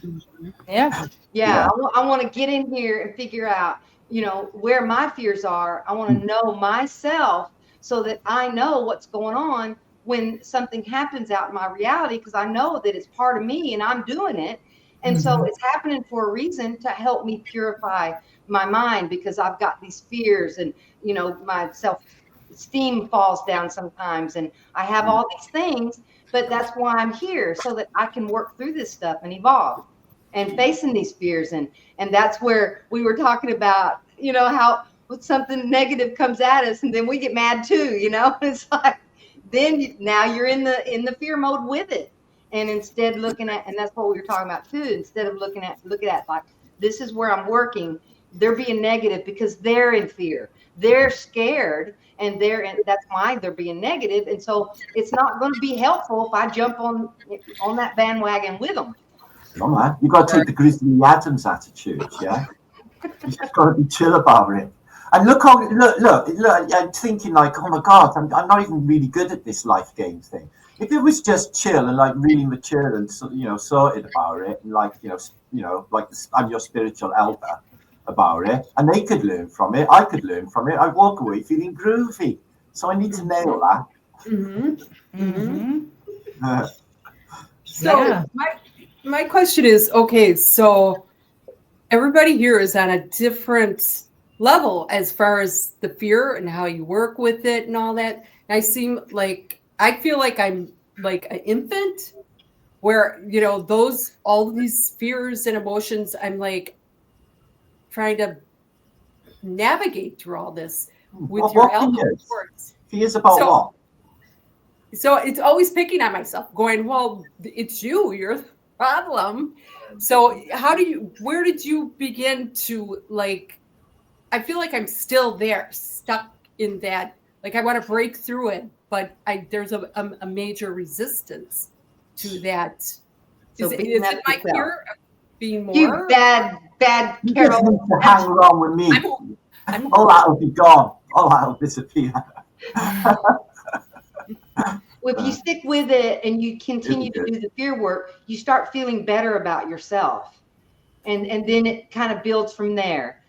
I want to get in here and figure out, where my fears are. I want to know myself so that I know what's going on when something happens out in my reality, because I know that it's part of me and I'm doing it. And so it's happening for a reason to help me purify my mind, because I've got these fears and, my self-esteem falls down sometimes. And I have all these things but that's why I'm here, so that I can work through this stuff and evolve and facing these fears. And that's where we were talking about, how when something negative comes at us and then we get mad too, it's like, then now you're in the fear mode with it. And instead looking at, and that's what we were talking about too, instead of looking at like, this is where I'm working, they're being negative because they're in fear, they're scared, and that's why they're being negative. And so it's not going to be helpful if I jump on that bandwagon with them. No, man, you got to take the Grizzly Adams attitude, yeah. You just got to be chill about it. And look, I'm thinking like, oh my God, I'm not even really good at this life game thing. If it was just chill and like really mature and sorted about it, and like like I'm your spiritual elder about it, and they could learn from it, I could learn from it, I'd walk away feeling groovy. So I need to nail that. So my question is, okay, so everybody here is on a different level as far as the fear and how you work with it and all that. And I feel like I'm like an infant where, all these fears and emotions, I'm like trying to navigate through all this with your help. Fears about what? So it's always picking on myself, going, well, it's you're the problem. So where did you begin to I feel like I'm still there, stuck in that. Like I want to break through it, but there's a major resistance to that. So is it my fear of being more? You bad You Carol. just need to hang around with me. All that'll be gone. All that'll disappear. If you stick with it and you continue to do the fear work, you start feeling better about yourself, and then it kind of builds from there.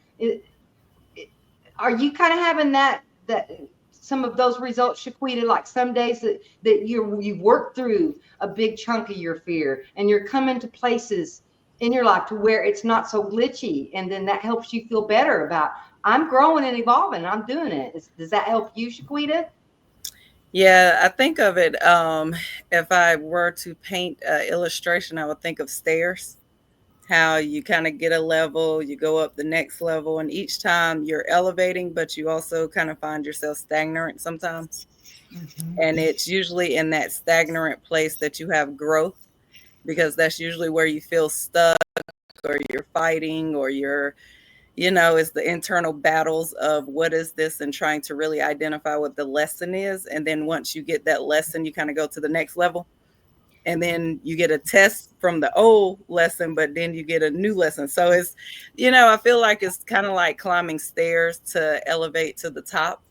Are you kind of having that some of those results, Shaquita? Like some days that you've worked through a big chunk of your fear, and you're coming to places in your life to where it's not so glitchy, and then that helps you feel better about, I'm growing and evolving, I'm doing it. Does that help you, Shaquita? Yeah, I think of it, if I were to paint an illustration, I would think of stairs, how you kind of get a level, you go up the next level, and each time you're elevating, but you also kind of find yourself stagnant sometimes. And it's usually in that stagnant place that you have growth, because that's usually where you feel stuck, or you're fighting, or you're it's the internal battles of what is this, and trying to really identify what the lesson is. And then once you get that lesson, you kind of go to the next level, and then you get a test from the old lesson, but then you get a new lesson. So it's, I feel like it's kind of like climbing stairs to elevate to the top.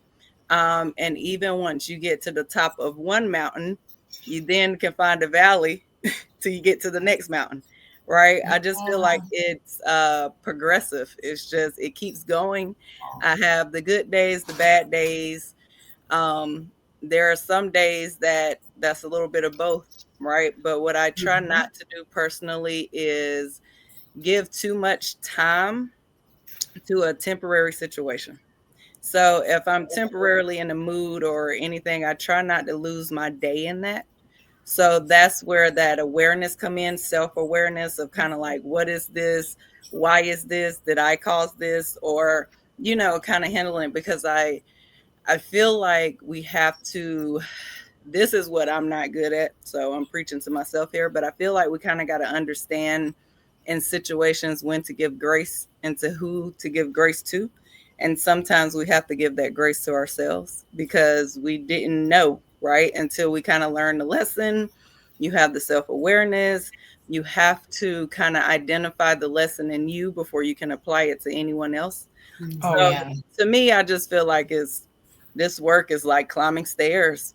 And even once you get to the top of one mountain, you then can find a valley till you get to the next mountain. Right. I just feel like it's progressive. It's just, it keeps going. I have the good days, the bad days. There are some days that's a little bit of both. Right. But what I try not to do personally is give too much time to a temporary situation. So if I'm temporarily in a mood or anything, I try not to lose my day in that. So that's where that awareness come in, self-awareness of kind of like, what is this? Why is this? Did I cause this? Or, kind of handling it, because I feel like we have to, this is what I'm not good at. So I'm preaching to myself here, but I feel like we kind of got to understand in situations when to give grace and to who to give grace to. And sometimes we have to give that grace to ourselves because we didn't know, right? Until we kind of learn the lesson. You have the self-awareness. You have to kind of identify the lesson in you before you can apply it to anyone else. To me, I just feel like this work is like climbing stairs,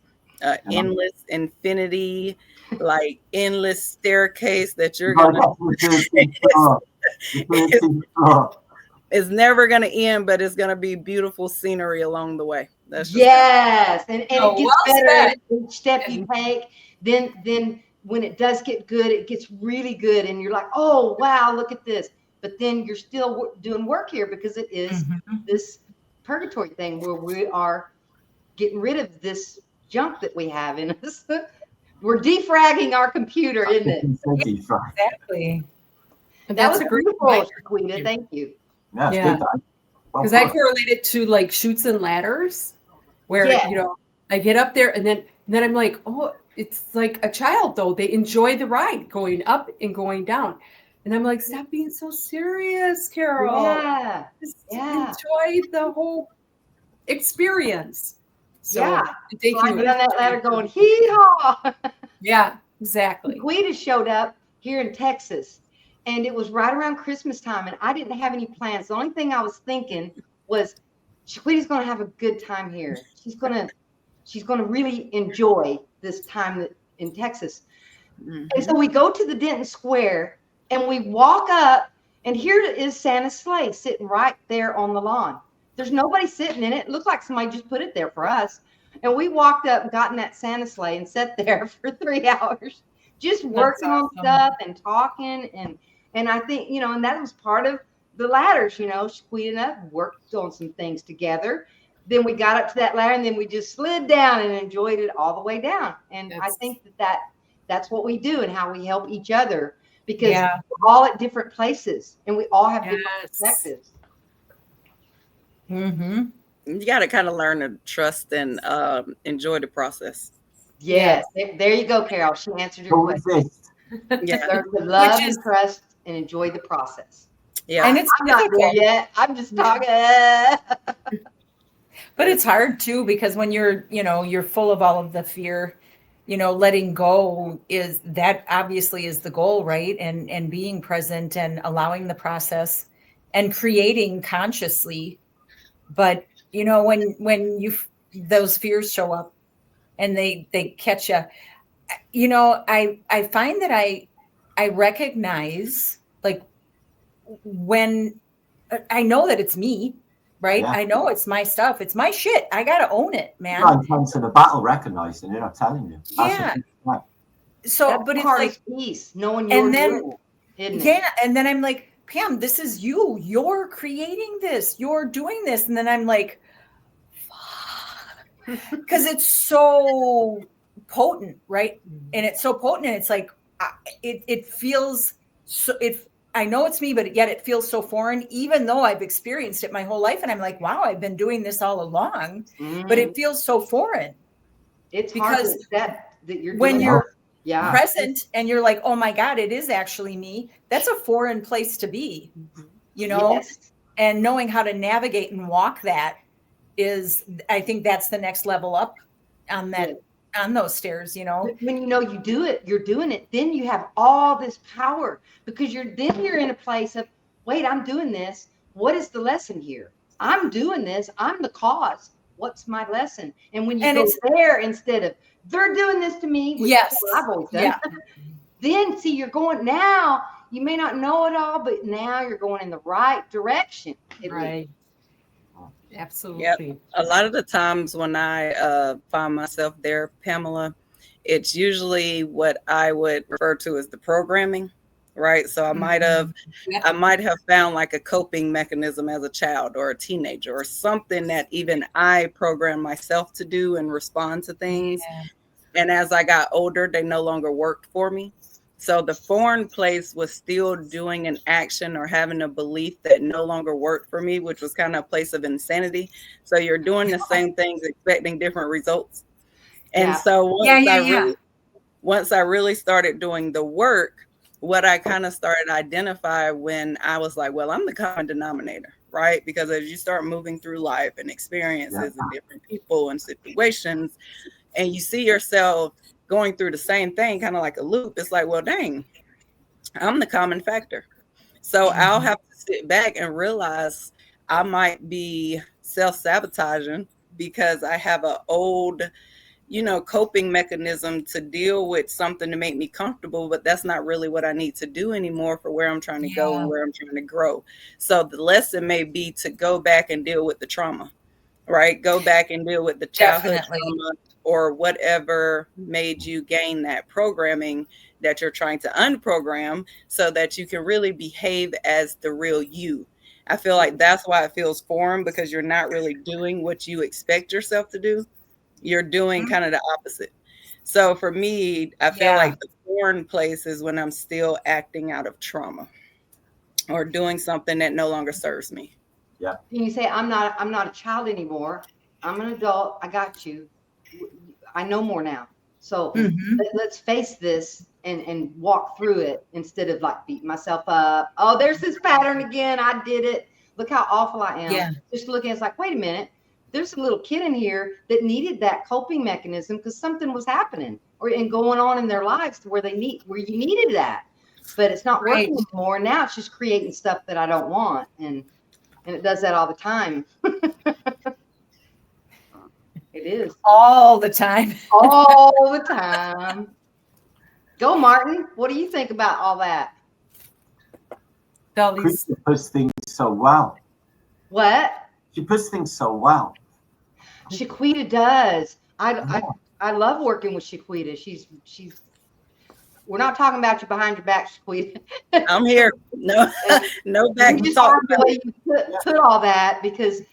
endless infinity, like endless staircase that you're going to it's never going to end, but it's going to be beautiful scenery along the way. That's just and it gets better each step you take. Then when it does get good, it gets really good, and you're like, oh wow, look at this. But then you're still doing work here, because it is this purgatory thing where we are getting rid of this junk that we have in us. We're defragging our computer, isn't it? Exactly. That was a great beautiful, reminder. Shaquita. Thank you. Yeah, it's Yeah. good. Well Because I put. correlate it to like Chutes and Ladders, where Yeah. you know I get up there and then I'm like, oh, it's like a child though. They enjoy the ride, going up and going down, and I'm like, stop being so serious, Carol. Yeah. Just Yeah. enjoy the whole experience. So Yeah. thank Sliding you. down that ladder going, hee-haw. Yeah, exactly. Shaquita showed up here in Texas, and it was right around Christmas time, and I didn't have any plans. The only thing I was thinking was, Shaquita's going to have a good time here. She's going to really enjoy this time in Texas. And so we go to the Denton Square, and we walk up, and here is Santa's sleigh sitting right there on the lawn. There's nobody sitting in it. It looked like somebody just put it there for us. And we walked up and got in that Santa sleigh and sat there for 3 hours, just working on stuff and talking. And I think, you know, and that was part of the ladders, you know, Shquita and I worked on some things together. Then we got up to that ladder, and then we just slid down and enjoyed it all the way down. And I think that's what we do and how we help each other, because we're all at different places and we all have different perspectives. Mm-hmm. You got to kind of learn to trust and enjoy the process. Yes. There you go, Carol. She answered your question. Yeah. Learn to love and trust and enjoy the process. Yeah. And it's I'm not there yet. I'm just talking. But it's hard too, because when you're full of all of the fear, letting go is that obviously is the goal, right? And being present and allowing the process and creating consciously. But when those fears show up and they catch you, I find that I recognize, like, when I know that it's me, right? Yeah. I know it's my stuff. It's my shit. I got to own it, man. Right, to the battle recognizing it, I'm telling you. Yeah. So, that's but it's hardest like, piece, knowing you're doing it, isn't it? and then I'm like, Pam, this is you. You're creating this. You're doing this. And then I'm like, because it's so potent, right? And it's so potent, and it's like, it feels so. I know it's me, but yet it feels so foreign, even though I've experienced it my whole life. And I'm like, wow, I've been doing this all along, but it feels so foreign. It's because hard to accept that you're when doing you're present and you're like, oh my God, it is actually me. That's a foreign place to be, Yes. And knowing how to navigate and walk that is, I think that's the next level up on that. On those stairs, When you do it, you're doing it, then you have all this power, because you're in a place of, wait, I'm doing this. What is the lesson here? I'm doing this. I'm the cause. What's my lesson? And when you go there instead of, they're doing this to me, which is what I've always done. Then see, you're going now. You may not know it all, but now you're going in the right direction. Right. Absolutely. Yep. A lot of the times when I find myself there, Pamela, it's usually what I would refer to as the programming, right? So I might have found like a coping mechanism as a child or a teenager, or something that even I programmed myself to do and respond to things. Yeah. And as I got older, they no longer worked for me. So the foreign place was still doing an action or having a belief that no longer worked for me, which was kind of a place of insanity. So you're doing the same things, expecting different results. And so once I really started doing the work, what I kind of started identify when I was like, well, I'm the common denominator, right? Because as you start moving through life and experiences and different people and situations, and you see yourself going through the same thing, kind of like a loop, it's like, well, dang, I'm the common factor. So I'll have to sit back and realize I might be self-sabotaging because I have an old, coping mechanism to deal with something to make me comfortable, but that's not really what I need to do anymore for where I'm trying to go and where I'm trying to grow. So the lesson may be to go back and deal with the trauma, right? Go back and deal with the childhood trauma, or whatever made you gain that programming that you're trying to unprogram, so that you can really behave as the real you. I feel like that's why it feels foreign, because you're not really doing what you expect yourself to do. You're doing kind of the opposite. So for me, I feel Yeah. like the foreign place is when I'm still acting out of trauma or doing something that no longer serves me. And you say, I'm not a child anymore. I'm an adult. I got you. I know more now. So Mhm. let's face this and walk through it instead of like beating myself up. Oh, there's this pattern again. I did it. Look how awful I am. Yeah. Just looking, it's like, wait a minute. There's a little kid in here that needed that coping mechanism because something was happening and going on in their lives to where you needed that. But it's not Right. working anymore. Now it's just creating stuff that I don't want. And it does that all the time. It is. All the time. All the time. Go, Martin. What do you think about all that? Shquita puts things so well. What? She puts things so well. Shaquita does. I love working with Shaquita. She's we're not talking about you behind your back, Shaquita. I'm here. No, no back We to just talk love the about. way you put all that because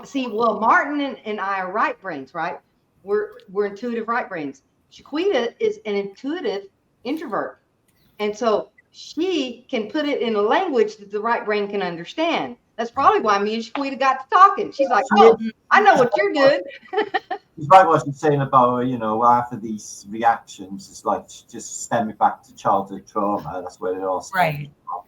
see, well, Martin and I are right brains, right? We're intuitive right brains. Shaquita is an intuitive introvert. And so she can put it in a language that the right brain can understand. That's probably why me and Shaquita got to talking. She's like, oh, I know what you're doing. It's like what she's saying about, after these reactions, it's like just stemming back to childhood trauma. That's where it all stems Right. from.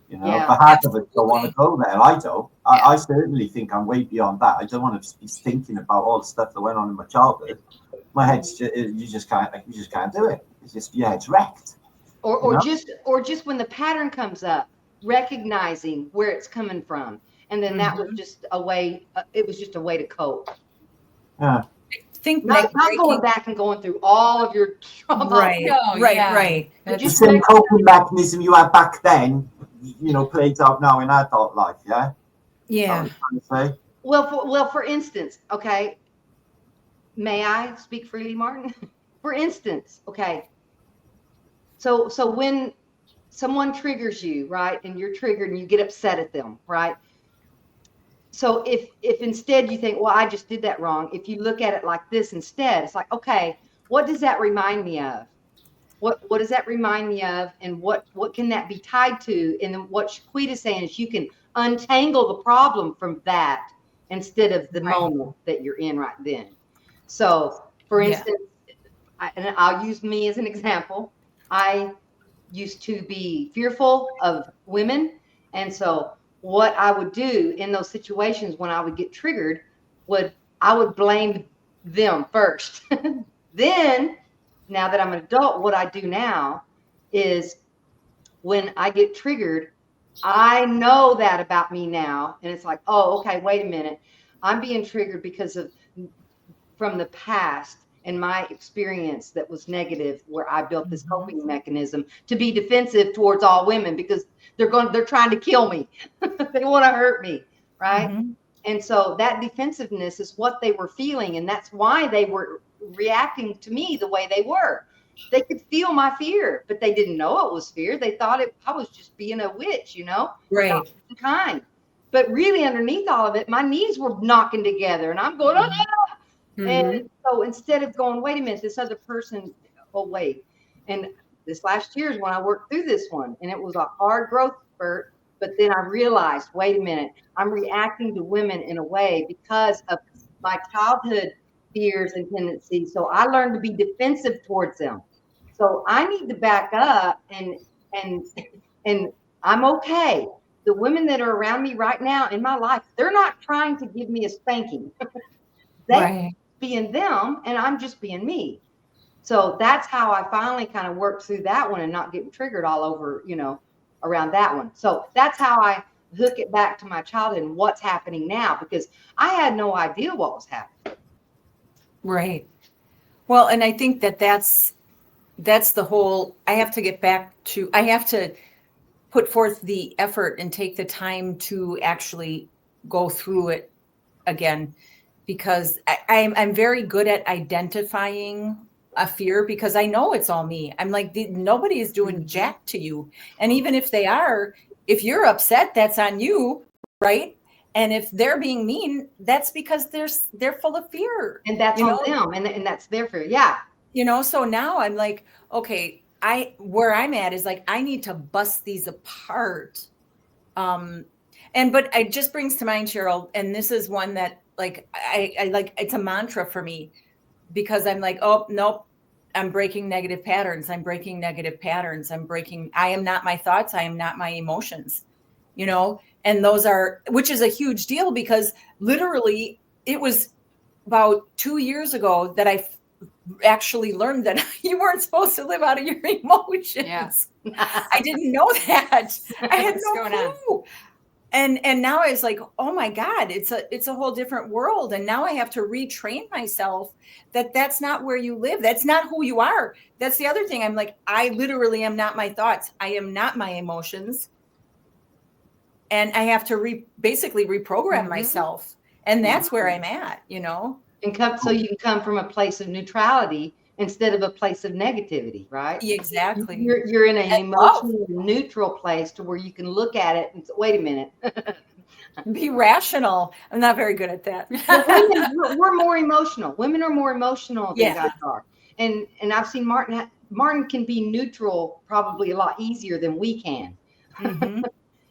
Yeah, but half of us don't want to go there. I don't. I certainly think I'm way beyond that. I don't want to be thinking about all the stuff that went on in my childhood. My head's you just can't do it. It's just your head's wrecked. Or just when the pattern comes up, recognizing where it's coming from, and then that was just a way. It was just a way to cope. Yeah. Think not going back and going through all of your trauma. Right. Right. The same coping mechanism you had back then, plays out now in adult life. Yeah. Yeah. Well, for instance, okay. May I speak freely, Martin? For instance, okay. So when someone triggers you, right, and you're triggered and you get upset at them, right? So if instead you think, well, I just did that wrong. If you look at it like this instead, it's like, okay, what does that remind me of? What does that remind me of? And what can that be tied to? And then what Shquita is saying is you can untangle the problem from that instead of the moment that you're in right then. So for instance, and I'll use me as an example. I used to be fearful of women. And so what I would do in those situations when I would get triggered I would blame them first. Then, now that I'm an adult, what I do now is when I get triggered, I know that about me now. And it's like, oh, okay, wait a minute. I'm being triggered because from the past and my experience that was negative, where I built this coping mechanism to be defensive towards all women because they're trying to kill me. They want to hurt me. Right. Mm-hmm. And so that defensiveness is what they were feeling. And that's why they were reacting to me the way they were. They could feel my fear, but they didn't know it was fear. They thought I was just being a witch, right. Kind. But really underneath all of it, my knees were knocking together and I'm going, mm-hmm. And so instead of going, wait a minute, this other person, wait. And this last year is when I worked through this one, and it was a hard growth spurt. But then I realized, wait a minute, I'm reacting to women in a way because of my childhood fears and tendencies. So I learned to be defensive towards them. So I need to back up and I'm okay. The women that are around me right now in my life, they're not trying to give me a spanking. They being them and I'm just being me. So that's how I finally kind of worked through that one and not getting triggered all over, around that one. So that's how I hook it back to my childhood and what's happening now, because I had no idea what was happening. Right. Well, and I think that's the whole, I have to put forth the effort and take the time to actually go through it again, because I'm very good at identifying a fear because I know it's all me. I'm like, nobody is doing jack to you. And even if they are, if you're upset, that's on you, right? And if they're being mean, that's because they're full of fear. And that's on them, and that's their fear. Yeah. So now I'm like, okay, where I'm at is like, I need to bust these apart. But it just brings to mind, Cheryl, and this is one that like, I like, it's a mantra for me, because I'm like, oh, nope, I'm breaking negative patterns. I am not my thoughts. I am not my emotions, and which is a huge deal, because literally it was about 2 years ago that I actually learned that you weren't supposed to live out of your emotions. Yeah. I didn't know that. I had no clue. And now I was like, oh my God, it's a whole different world. And now I have to retrain myself that that's not where you live. That's not who you are. That's the other thing. I'm like, I literally am not my thoughts. I am not my emotions. And I have to basically reprogram myself. And that's where I'm at, And so you can come from a place of neutrality instead of a place of negativity, right? Exactly. You're in an emotional neutral place to where you can look at it and say, wait a minute. Be rational. I'm not very good at that. We're more emotional. Women are more emotional than guys are. And I've seen Martin can be neutral probably a lot easier than we can. Mm-hmm.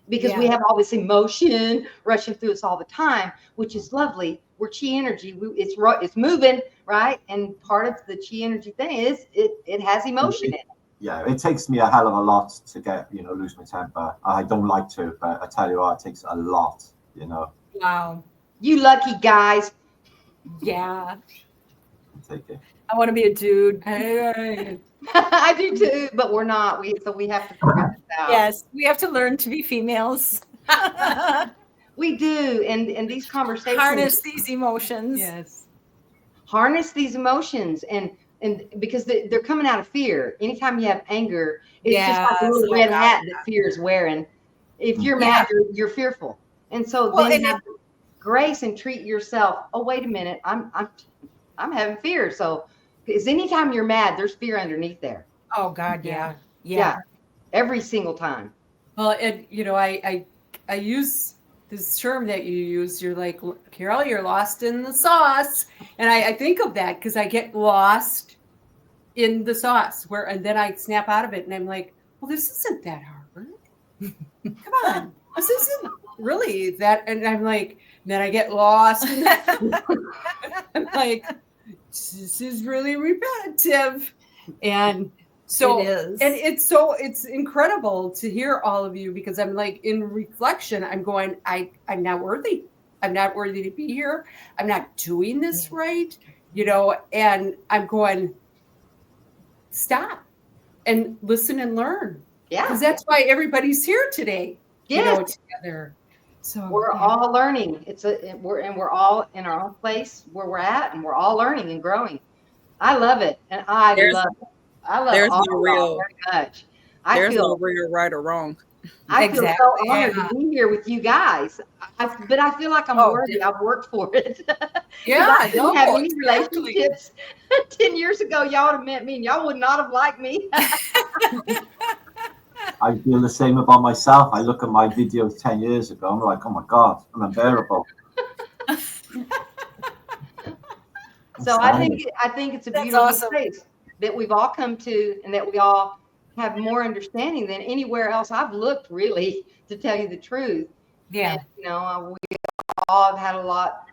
Because we have all this emotion rushing through us all the time, which is lovely. We're chi energy. It's moving, right? And part of the chi energy thing is it has emotion in it. Yeah, it takes me a hell of a lot to get, lose my temper. I don't like to, but I tell you what, it takes a lot, Wow. You lucky guys. Yeah. Take it. I want to be a dude. I do too, but we're not. So we have to figure this out. Yes, we have to learn to be females. We do, and these conversations harness these emotions. Yes, harness these emotions, and because they're coming out of fear. Anytime you have anger, it's just like a little red hat that fear is wearing. If you're mad, you're fearful, and so then you have grace and treat yourself. Oh, wait a minute, I'm having fear. So, because anytime you're mad, there's fear underneath there. Oh God, yeah. Every single time. Well, and I use this term that you use. You're like, Carol, you're lost in the sauce, and I think of that because I get lost in the sauce and then I snap out of it, and I'm like, well, this isn't that hard. Come on, this isn't really that, and I'm like, then I get lost. I'm like, this is really repetitive, and so it is. And it's incredible to hear all of you, because I'm like, in reflection, I'm going, I'm not worthy. I'm not worthy to be here. I'm not doing this right, and I'm going, stop and listen and learn. Yeah. Because that's why everybody's here today. Yes. Together. So we're all learning. We're all in our own place where we're at, and we're all learning and growing. I love it, and I love all very much. There's no real right or wrong. I feel so honored to be here with you guys. But I feel like I'm worthy. I've worked for it. I didn't have any relationships 10 years ago. Y'all would have met me, and y'all would not have liked me. I feel the same about myself. I look at my videos 10 years ago. I'm like, oh my God, I'm unbearable. So I think it's a beautiful place that we've all come to, and that we all have more understanding than anywhere else I've looked, really, to tell you the truth. Yeah. And, we all have had a lot,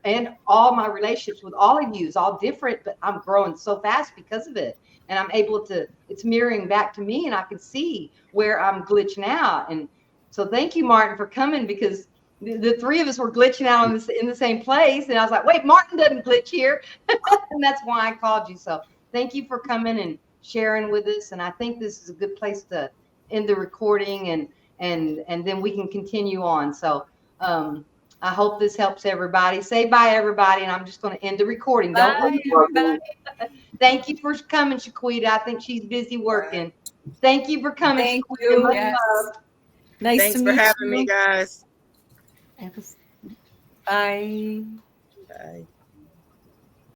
and all my relationships with all of you is all different, but I'm growing so fast because of it. And I'm able to, it's mirroring back to me, and I can see where I'm glitching out. And so thank you, Martin, for coming, because the three of us were glitching out in the same place. And I was like, wait, Martin doesn't glitch here. And that's why I called you. So thank you for coming and sharing with us. And I think this is a good place to end the recording, and then we can continue on. So I hope this helps everybody. Say bye, everybody. And I'm just going to end the recording. Bye, everybody. Thank you for coming, Shquita. I think she's busy working. Thank you for coming. Thank you. Yes. Nice Thanks to meet you. for having me, guys. Bye. Bye.